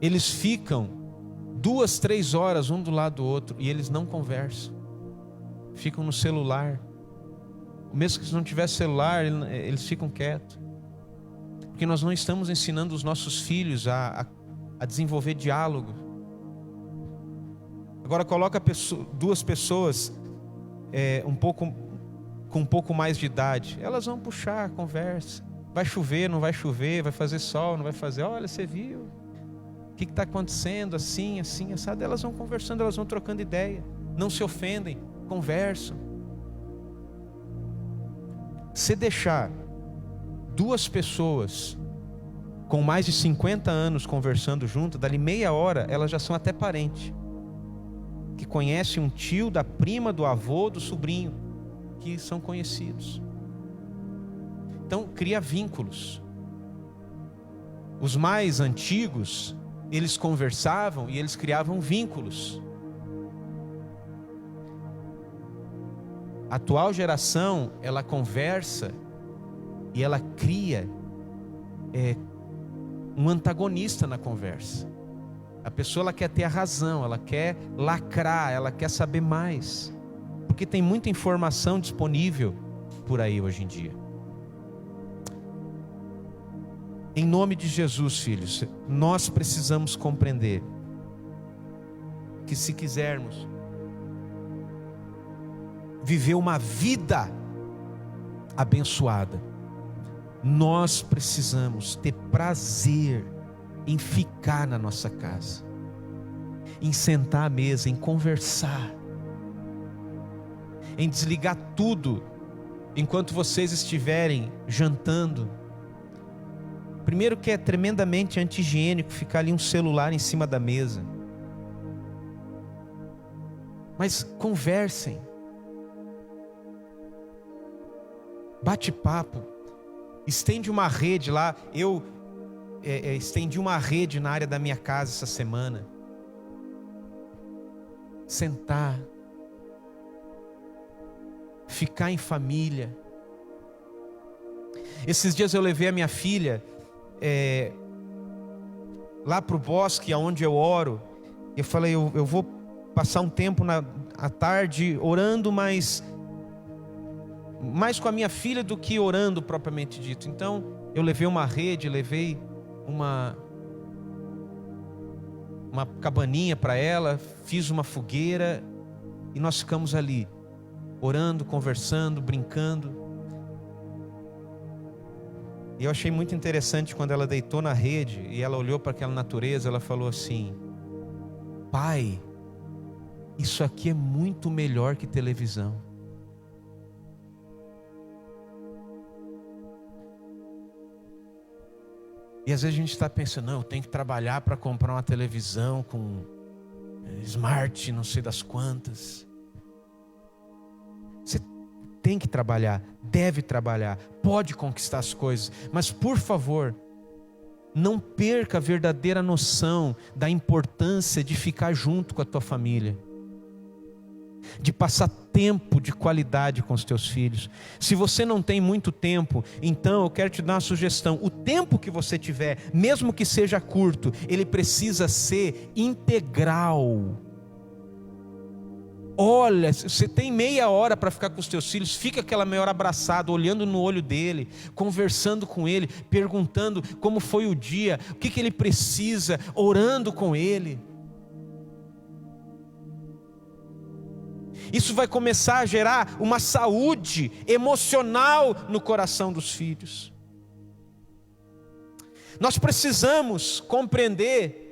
eles ficam 2, 3 horas um do lado do outro e eles não conversam, ficam no celular. Mesmo que se não tivesse celular, eles ficam quietos, porque nós não estamos ensinando os nossos filhos a desenvolver diálogo. Agora coloca 2 pessoas com um pouco mais de idade, elas vão puxar a conversa. Vai chover, não vai chover, vai fazer sol, não vai fazer. Olha, você viu? O que está acontecendo? Assim, assado. Elas vão conversando, elas vão trocando ideia. Não se ofendem, conversam. Se deixar 2 pessoas com mais de 50 anos conversando junto, dali meia hora, elas já são até parente. que conhece um tio, da prima, do avô, do sobrinho, que são conhecidos. Então, cria vínculos. Os mais antigos, eles conversavam e eles criavam vínculos. A atual geração, ela conversa e ela cria um antagonista na conversa. A pessoa, ela quer ter a razão, ela quer lacrar, ela quer saber mais, porque tem muita informação disponível por aí hoje em dia. Em nome de Jesus, filhos, nós precisamos compreender que, se quisermos viver uma vida abençoada, nós precisamos ter prazer em ficar na nossa casa, em sentar à mesa, em conversar, em desligar tudo enquanto vocês estiverem jantando. Primeiro, que é tremendamente anti-higiênico ficar ali um celular em cima da mesa. Mas conversem, bate papo, estende uma rede lá. Eu estendi uma rede na área da minha casa essa semana. Sentar, ficar em família. Esses dias eu levei a minha filha lá para o bosque, aonde eu oro. Eu falei, eu vou passar um tempo à tarde orando, mais com a minha filha do que orando propriamente dito. Então eu levei uma rede, levei uma cabaninha para ela, fiz uma fogueira e nós ficamos ali orando, conversando, brincando. E eu achei muito interessante quando ela deitou na rede e ela olhou para aquela natureza, ela falou assim: pai, isso aqui é muito melhor que televisão. E às vezes a gente está pensando, não, eu tenho que trabalhar para comprar uma televisão com smart, não sei das quantas. Você tem que trabalhar, deve trabalhar, pode conquistar as coisas, mas por favor, não perca a verdadeira noção da importância de ficar junto com a tua família, de passar tempo de qualidade com os teus filhos. Se você não tem muito tempo, então eu quero te dar uma sugestão: o tempo que você tiver, mesmo que seja curto, ele precisa ser integral. Olha, você tem meia hora para ficar com os teus filhos, fica aquela meia hora abraçado, olhando no olho dele, conversando com ele, perguntando como foi o dia, o que ele precisa, orando com ele. Isso vai começar a gerar uma saúde emocional no coração dos filhos. Nós precisamos compreender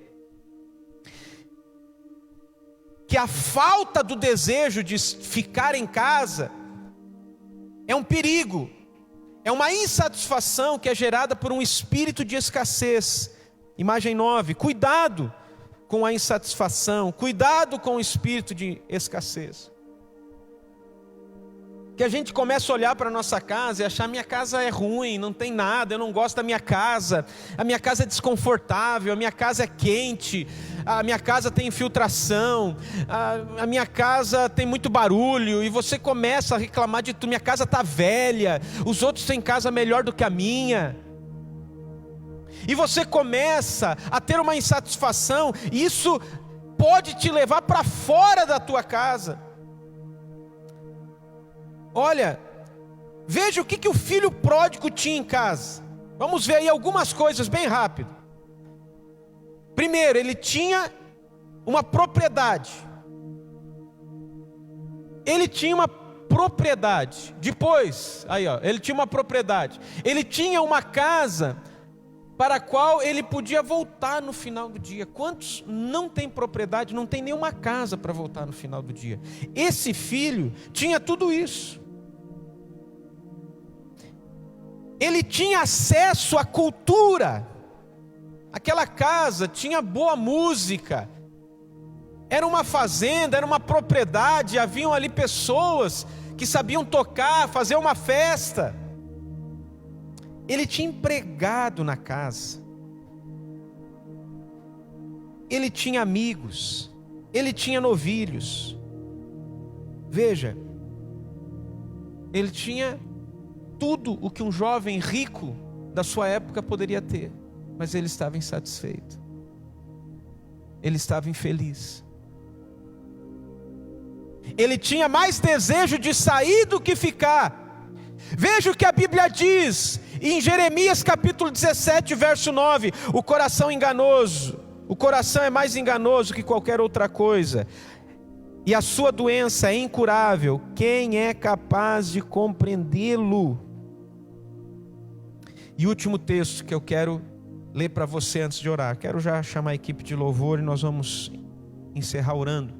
que a falta do desejo de ficar em casa é um perigo, é uma insatisfação que é gerada por um espírito de escassez. Imagem 9, cuidado com a insatisfação, cuidado com o espírito de escassez. Que a gente começa a olhar para a nossa casa e achar: minha casa é ruim, não tem nada, eu não gosto da minha casa, a minha casa é desconfortável, a minha casa é quente, a minha casa tem infiltração, a minha casa tem muito barulho, e você começa a reclamar de tudo: minha casa está velha, os outros têm casa melhor do que a minha. E você começa a ter uma insatisfação, e isso pode te levar para fora da tua casa. Olha, veja o que o filho pródigo tinha em casa. Vamos ver aí algumas coisas bem rápido. Primeiro, ele tinha uma propriedade. Ele tinha uma propriedade. Depois, aí ó, ele tinha uma propriedade. Ele tinha uma casa para a qual ele podia voltar no final do dia. Quantos não têm propriedade, não tem nenhuma casa para voltar no final do dia? Esse filho tinha tudo isso. Ele tinha acesso à cultura. Aquela casa tinha boa música, Era uma fazenda, era uma propriedade, haviam ali pessoas que sabiam tocar, fazer uma festa. Ele tinha empregado na casa. Ele tinha amigos. Ele tinha novilhos. Veja, ele tinha tudo o que um jovem rico da sua época poderia ter, mas ele estava insatisfeito. Ele estava infeliz. Ele tinha mais desejo de sair do que ficar. Veja o que a Bíblia diz em Jeremias capítulo 17, verso 9: o coração enganoso, o coração é mais enganoso que qualquer outra coisa, e a sua doença é incurável. Quem é capaz de compreendê-lo? E o último texto que eu quero ler para você antes de orar. Quero já chamar a equipe de louvor e nós vamos encerrar orando.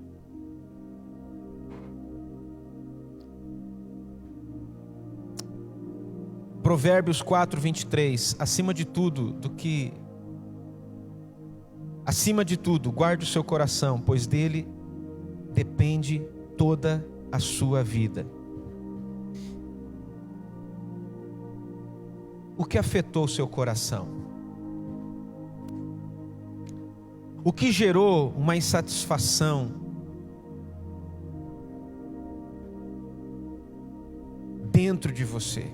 Provérbios 4, 23. Acima de tudo, guarde o seu coração, pois dele depende toda a sua vida. O que afetou o seu coração? O que gerou uma insatisfação dentro de você?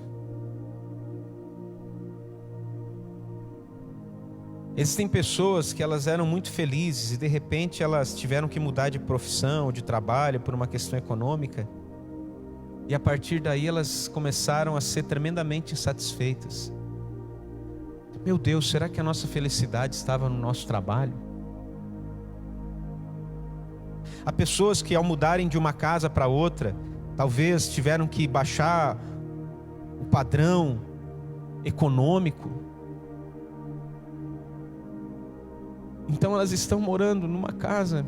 Existem pessoas que elas eram muito felizes e de repente elas tiveram que mudar de profissão ou de trabalho por uma questão econômica. E a partir daí elas começaram a ser tremendamente insatisfeitas. Meu Deus, será que a nossa felicidade estava no nosso trabalho? Há pessoas que ao mudarem de uma casa para outra, talvez tiveram que baixar o padrão econômico. Então elas estão morando numa casa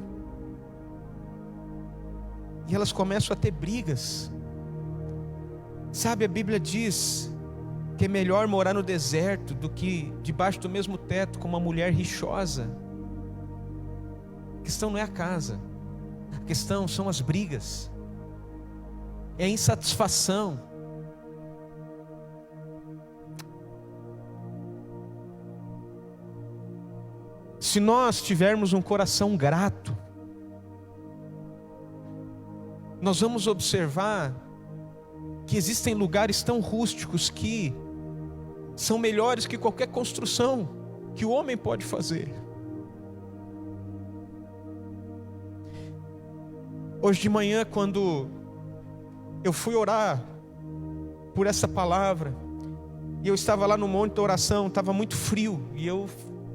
e elas começam a ter brigas. Sabe, a Bíblia diz que é melhor morar no deserto do que debaixo do mesmo teto com uma mulher rixosa. A questão não é a casa, a questão são as brigas, é a insatisfação. Se nós tivermos um coração grato, nós vamos observar que existem lugares tão rústicos que são melhores que qualquer construção que o homem pode fazer. Hoje de manhã, quando eu fui orar por essa palavra, e eu estava lá no monte da oração, estava muito frio, e eu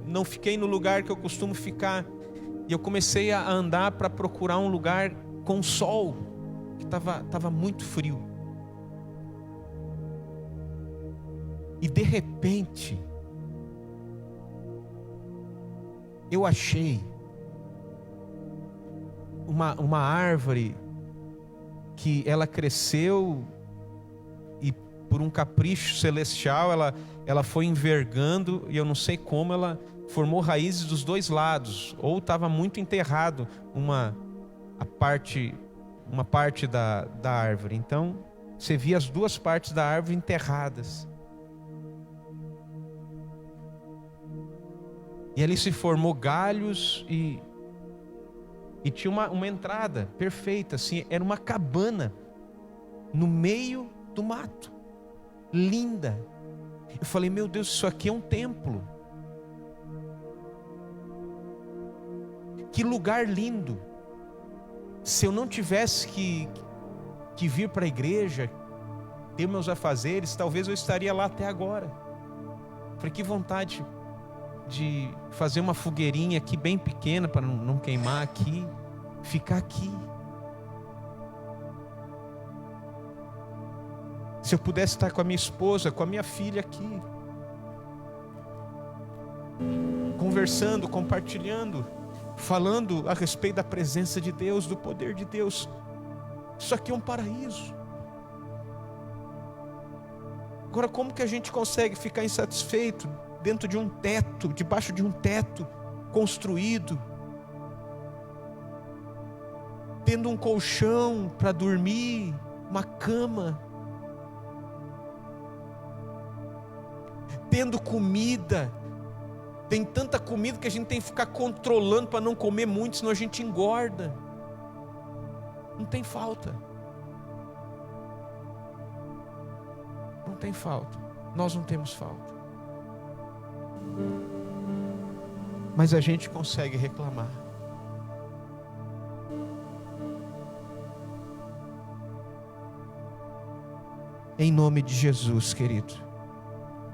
não fiquei no lugar que eu costumo ficar, e eu comecei a andar para procurar um lugar com sol, que estava muito frio. E de repente, eu achei uma árvore que ela cresceu e por um capricho celestial ela foi envergando, e eu não sei como ela formou raízes dos dois lados, ou estava muito enterrado uma parte da árvore. Então você via as duas partes da árvore enterradas. E ali se formou galhos e tinha uma entrada perfeita, assim, era uma cabana no meio do mato, linda. Eu falei, meu Deus, isso aqui é um templo. Que lugar lindo. Se eu não tivesse que vir para a igreja, ter meus afazeres, talvez eu estaria lá até agora. Falei, que vontade de fazer uma fogueirinha aqui bem pequena para não queimar aqui, ficar aqui. Se eu pudesse estar com a minha esposa, com a minha filha aqui, conversando, compartilhando, falando a respeito da presença de Deus, do poder de Deus. Isso aqui é um paraíso. Agora, como que a gente consegue ficar insatisfeito dentro de um teto, debaixo de um teto construído? tendo um colchão para dormir, uma cama, tendo comida. Tem tanta comida que a gente tem que ficar controlando para não comer muito, senão a gente engorda. Não tem falta. Não tem falta. Nós não temos falta. Mas a gente consegue reclamar. Em nome de Jesus, querido,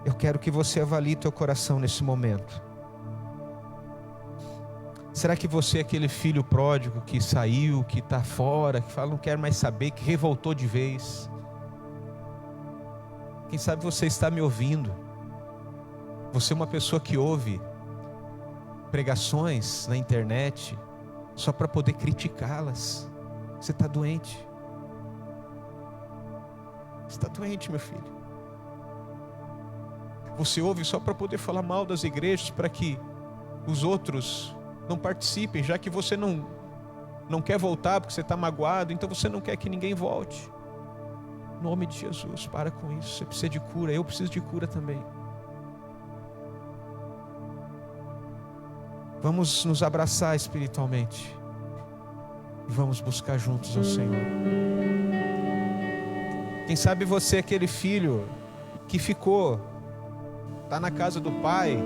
eu quero que você avalie teu coração nesse momento. Será que você é aquele filho pródigo que saiu, que está fora, que fala não quero mais saber, que revoltou de vez? Quem sabe você está me ouvindo. Você é uma pessoa que ouve pregações na internet só para poder criticá-las. Você está doente. Você está doente, meu filho. Você ouve só para poder falar mal das igrejas, para que os outros não participem, já que você não quer voltar porque você está magoado, então você não quer que ninguém volte. Em nome de Jesus, para com isso. Você precisa de cura, eu preciso de cura também. Vamos nos abraçar espiritualmente e vamos buscar juntos ao Senhor. Quem sabe você é aquele filho que ficou, está na casa do pai,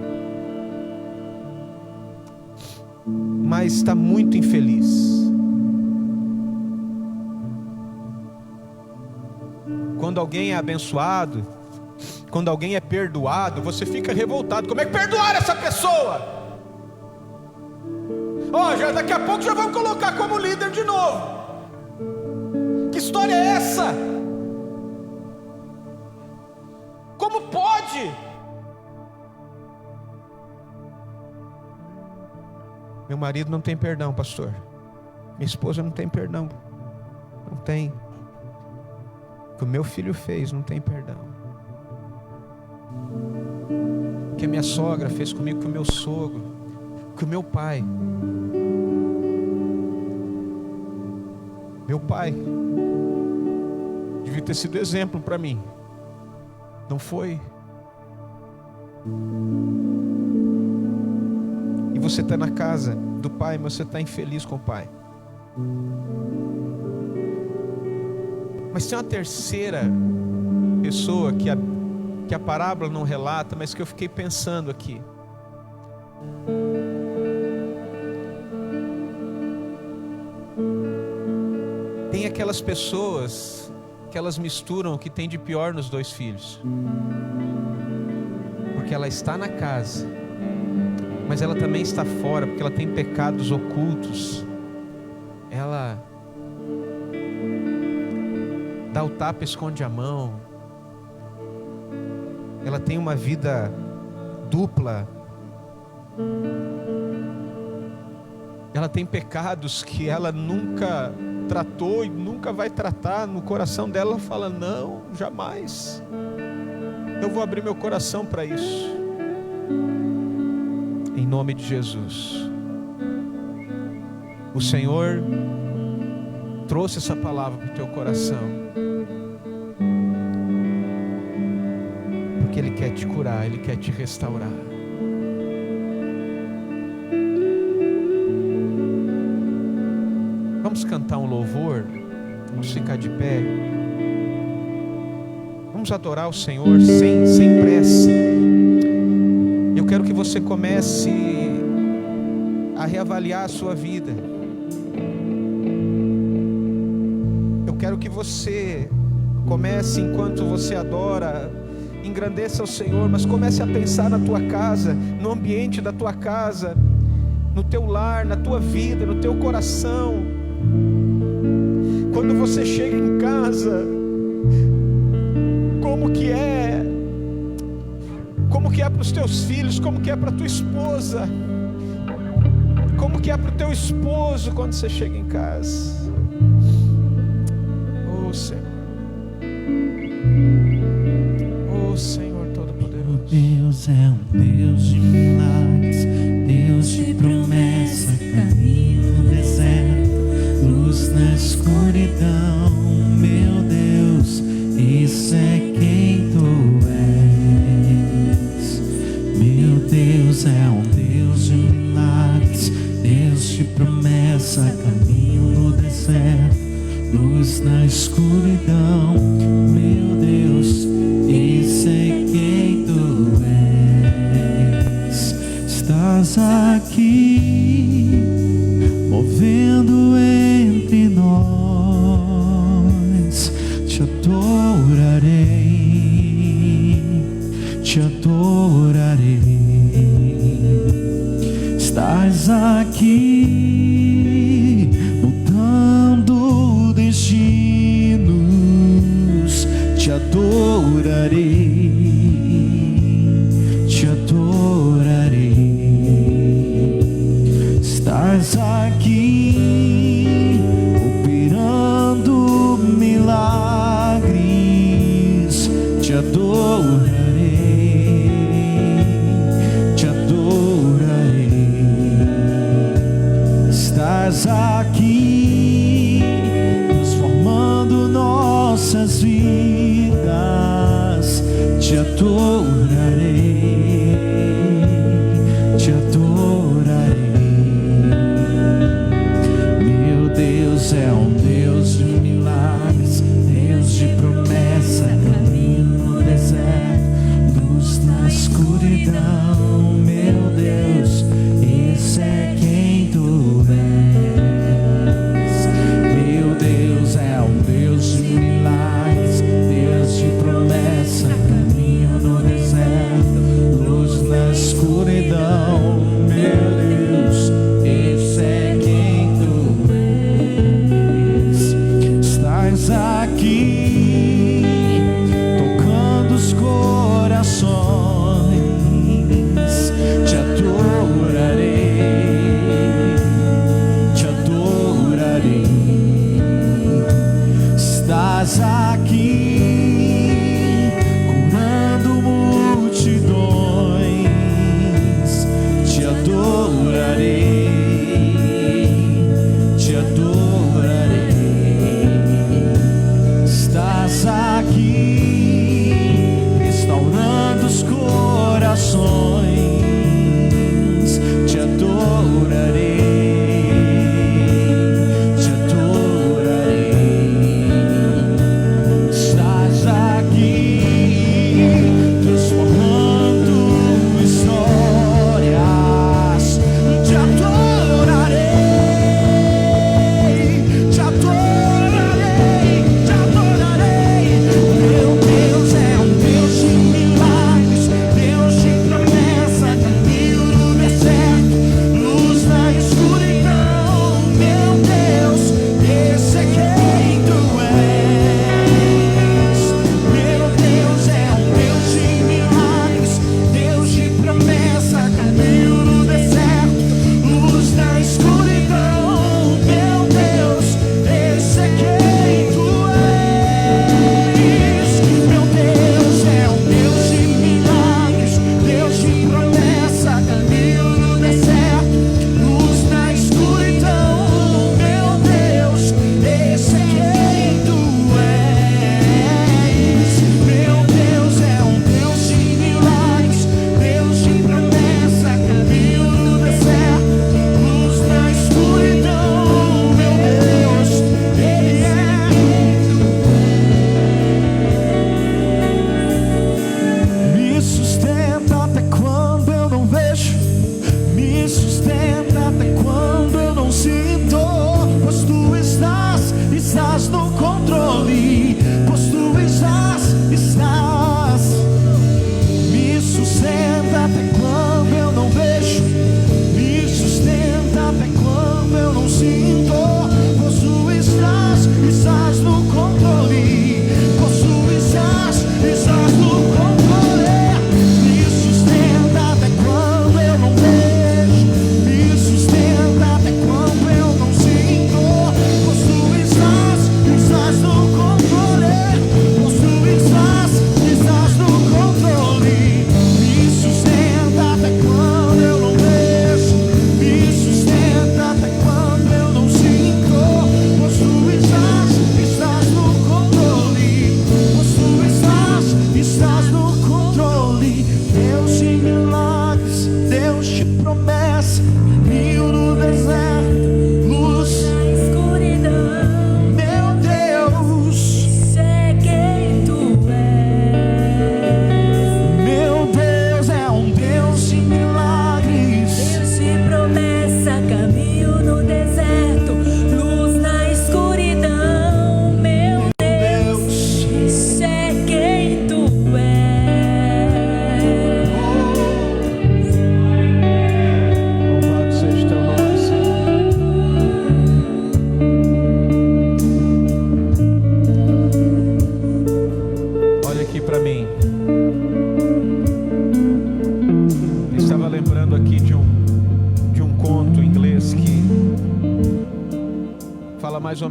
mas está muito infeliz. Quando alguém é abençoado, quando alguém é perdoado, você fica revoltado. Como é que perdoar essa pessoa? Já daqui a pouco já vão colocar como líder de novo. Que história é essa? Como pode? Meu marido não tem perdão, pastor. Minha esposa não tem perdão. Não tem. O que o meu filho fez não tem perdão. O que a minha sogra fez comigo, com o meu sogro, que o meu pai. Meu pai devia ter sido exemplo para mim. Não foi. E você está na casa do pai, mas você está infeliz com o pai. Mas tem uma terceira pessoa que a parábola não relata, mas que eu fiquei pensando aqui. Tem aquelas pessoas que elas misturam o que tem de pior nos dois filhos. Porque ela está na casa, mas ela também está fora, porque ela tem pecados ocultos. Ela dá o tapa, esconde a mão. Ela tem uma vida dupla. Ela tem pecados que ela nunca tratou e nunca vai tratar. No coração dela ela fala, não, jamais. Eu vou abrir meu coração para isso. Em nome de Jesus. O Senhor trouxe essa palavra para o teu coração, porque Ele quer te curar, Ele quer te restaurar. Vamos cantar um louvor, vamos ficar de pé, vamos adorar o Senhor sem pressa. Eu quero que você comece a reavaliar a sua vida. Eu quero que você comece, enquanto você adora, engrandeça o Senhor, mas comece a pensar na tua casa, no ambiente da tua casa, no teu lar, na tua vida, no teu coração. Quando você chega em casa, como que é para os teus filhos, como que é para tua esposa, como que é para o teu esposo quando você chega em casa. Oh Senhor, oh Senhor Todo-Poderoso. Deus é um Deus de milagres, Deus de promessa, caminho no deserto, luz na promessa, caminho no deserto, luz na escuridão. Meu Deus, e sei quem tu és. Estás aqui, movendo entre nós. Te adorarei, te adorarei. Estás aqui, mudando destinos. Te adorarei, te adorarei. Estás aqui, operando milagres. Te adorarei, te adorarei. Estás aqui, transformando nossas vidas. Te adorarei, te adorarei. Meu Deus é um Deus de milagres, Deus de promessa, caminho no deserto, luz na escuridão. Meu Deus, esse é quem tu és. Meu Deus é um Deus de milagres, Deus de promessa, caminho no deserto, luz na escuridão. Meu Deus, esse é quem tu és. Estás aqui, tocando os corações. Te adorarei, te adorarei. Estás aqui, curando multidões. Te adorarei, te adorarei. Estás aqui, restaurando os corações. Te adorarei, te adorarei. Estás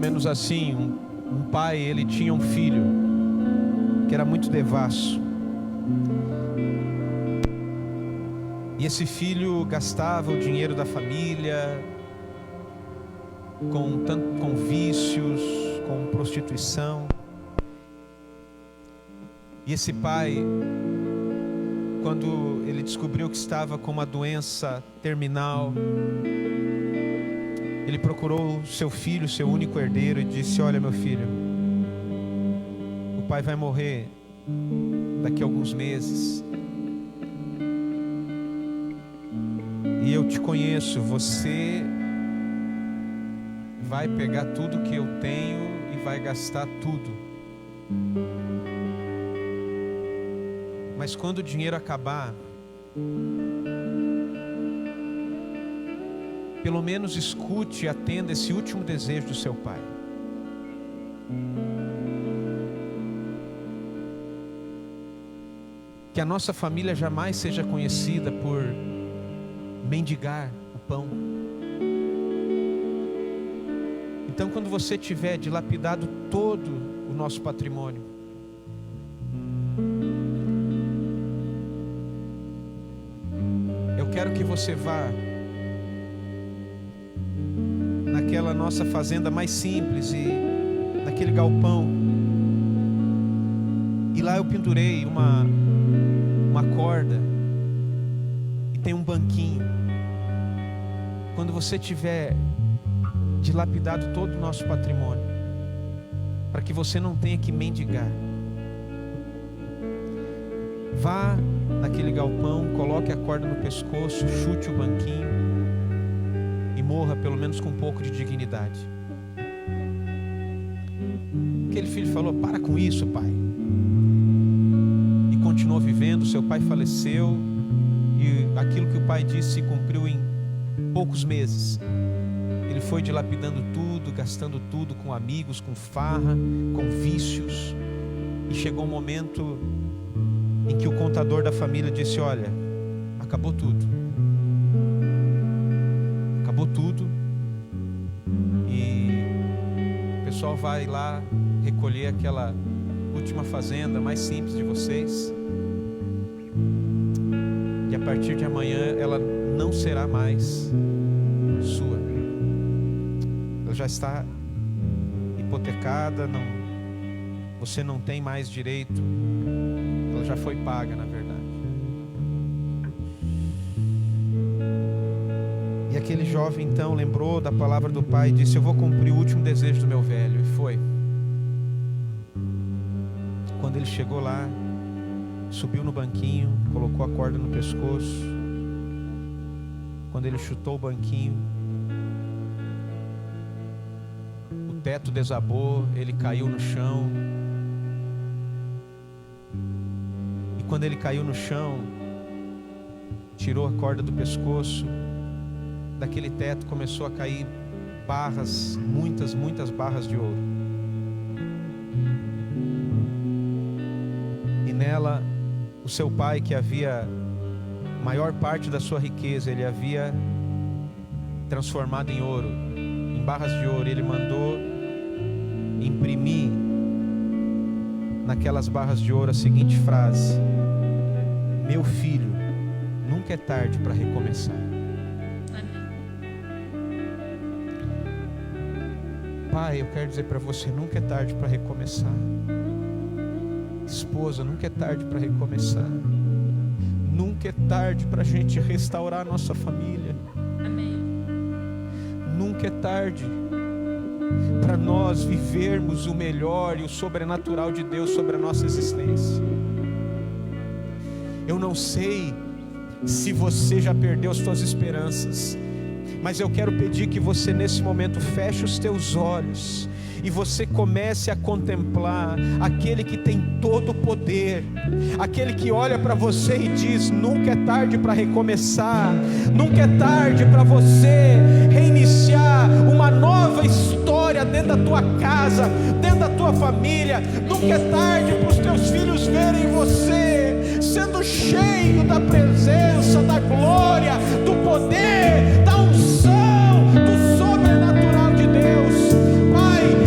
menos assim, um pai, ele tinha um filho que era muito devasso. E esse filho gastava o dinheiro da família com vícios, com prostituição. E esse pai, quando ele descobriu que estava com uma doença terminal, ele procurou seu filho, seu único herdeiro, e disse: olha, meu filho, o pai vai morrer daqui a alguns meses. E eu te conheço, você vai pegar tudo que eu tenho e vai gastar tudo. Mas quando o dinheiro acabar, pelo menos escute e atenda esse último desejo do seu pai. Que a nossa família jamais seja conhecida por mendigar o pão. Então, quando você tiver dilapidado todo o nosso patrimônio, eu quero que você vá naquela nossa fazenda mais simples e naquele galpão, e lá eu pendurei uma corda e tem um banquinho. Quando você tiver dilapidado todo o nosso patrimônio, para que você não tenha que mendigar, vá naquele galpão, coloque a corda no pescoço, chute o banquinho e morra pelo menos com um pouco de dignidade. Aquele filho falou: para com isso, pai. E continuou vivendo. Seu pai faleceu e aquilo que o pai disse se cumpriu em poucos meses. Ele foi dilapidando tudo, gastando tudo com amigos, com farra, com vícios. E chegou um momento em que o contador da família disse: olha, acabou tudo. Acabou tudo. E o pessoal vai lá recolher aquela última fazenda mais simples de vocês. E a partir de amanhã ela não será mais sua. Ela já está hipotecada, você não tem mais direito. Ela já foi paga, na verdade. E aquele jovem então lembrou da palavra do pai e disse: eu vou cumprir o último desejo do meu velho. E foi. Quando ele chegou lá, subiu no banquinho, colocou a corda no pescoço. Quando ele chutou o banquinho, o teto desabou, ele caiu no chão. E quando ele caiu no chão, tirou a corda do pescoço, daquele teto começou a cair barras, muitas barras de ouro. E nela, o seu pai, que havia maior parte da sua riqueza, ele havia transformado em ouro, em barras de ouro. Ele mandou imprimir naquelas barras de ouro a seguinte frase: meu filho, nunca é tarde para recomeçar. Pai, eu quero dizer para você, nunca é tarde para recomeçar. Esposa, nunca é tarde para recomeçar. Nunca é tarde para a gente restaurar a nossa família. Amém. Nunca é tarde para nós vivermos o melhor e o sobrenatural de Deus sobre a nossa existência. Eu não sei se você já perdeu as suas esperanças, mas eu quero pedir que você nesse momento feche os teus olhos e você comece a contemplar aquele que tem todo o poder, aquele que olha para você e diz: nunca é tarde para recomeçar, nunca é tarde para você reiniciar uma nova história dentro da tua casa, dentro da tua família. Nunca é tarde para os teus filhos verem você sendo cheio da presença, da glória, do poder, da unção, do sobrenatural de Deus. Pai,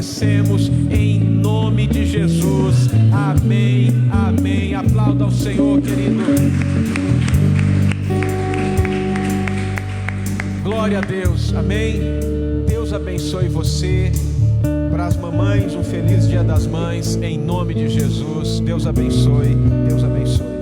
agradecemos em nome de Jesus. Amém, amém. Aplauda ao Senhor, querido. Glória a Deus, amém. Deus abençoe você. Para as mamães, um feliz Dia das Mães, em nome de Jesus. Deus abençoe, Deus abençoe.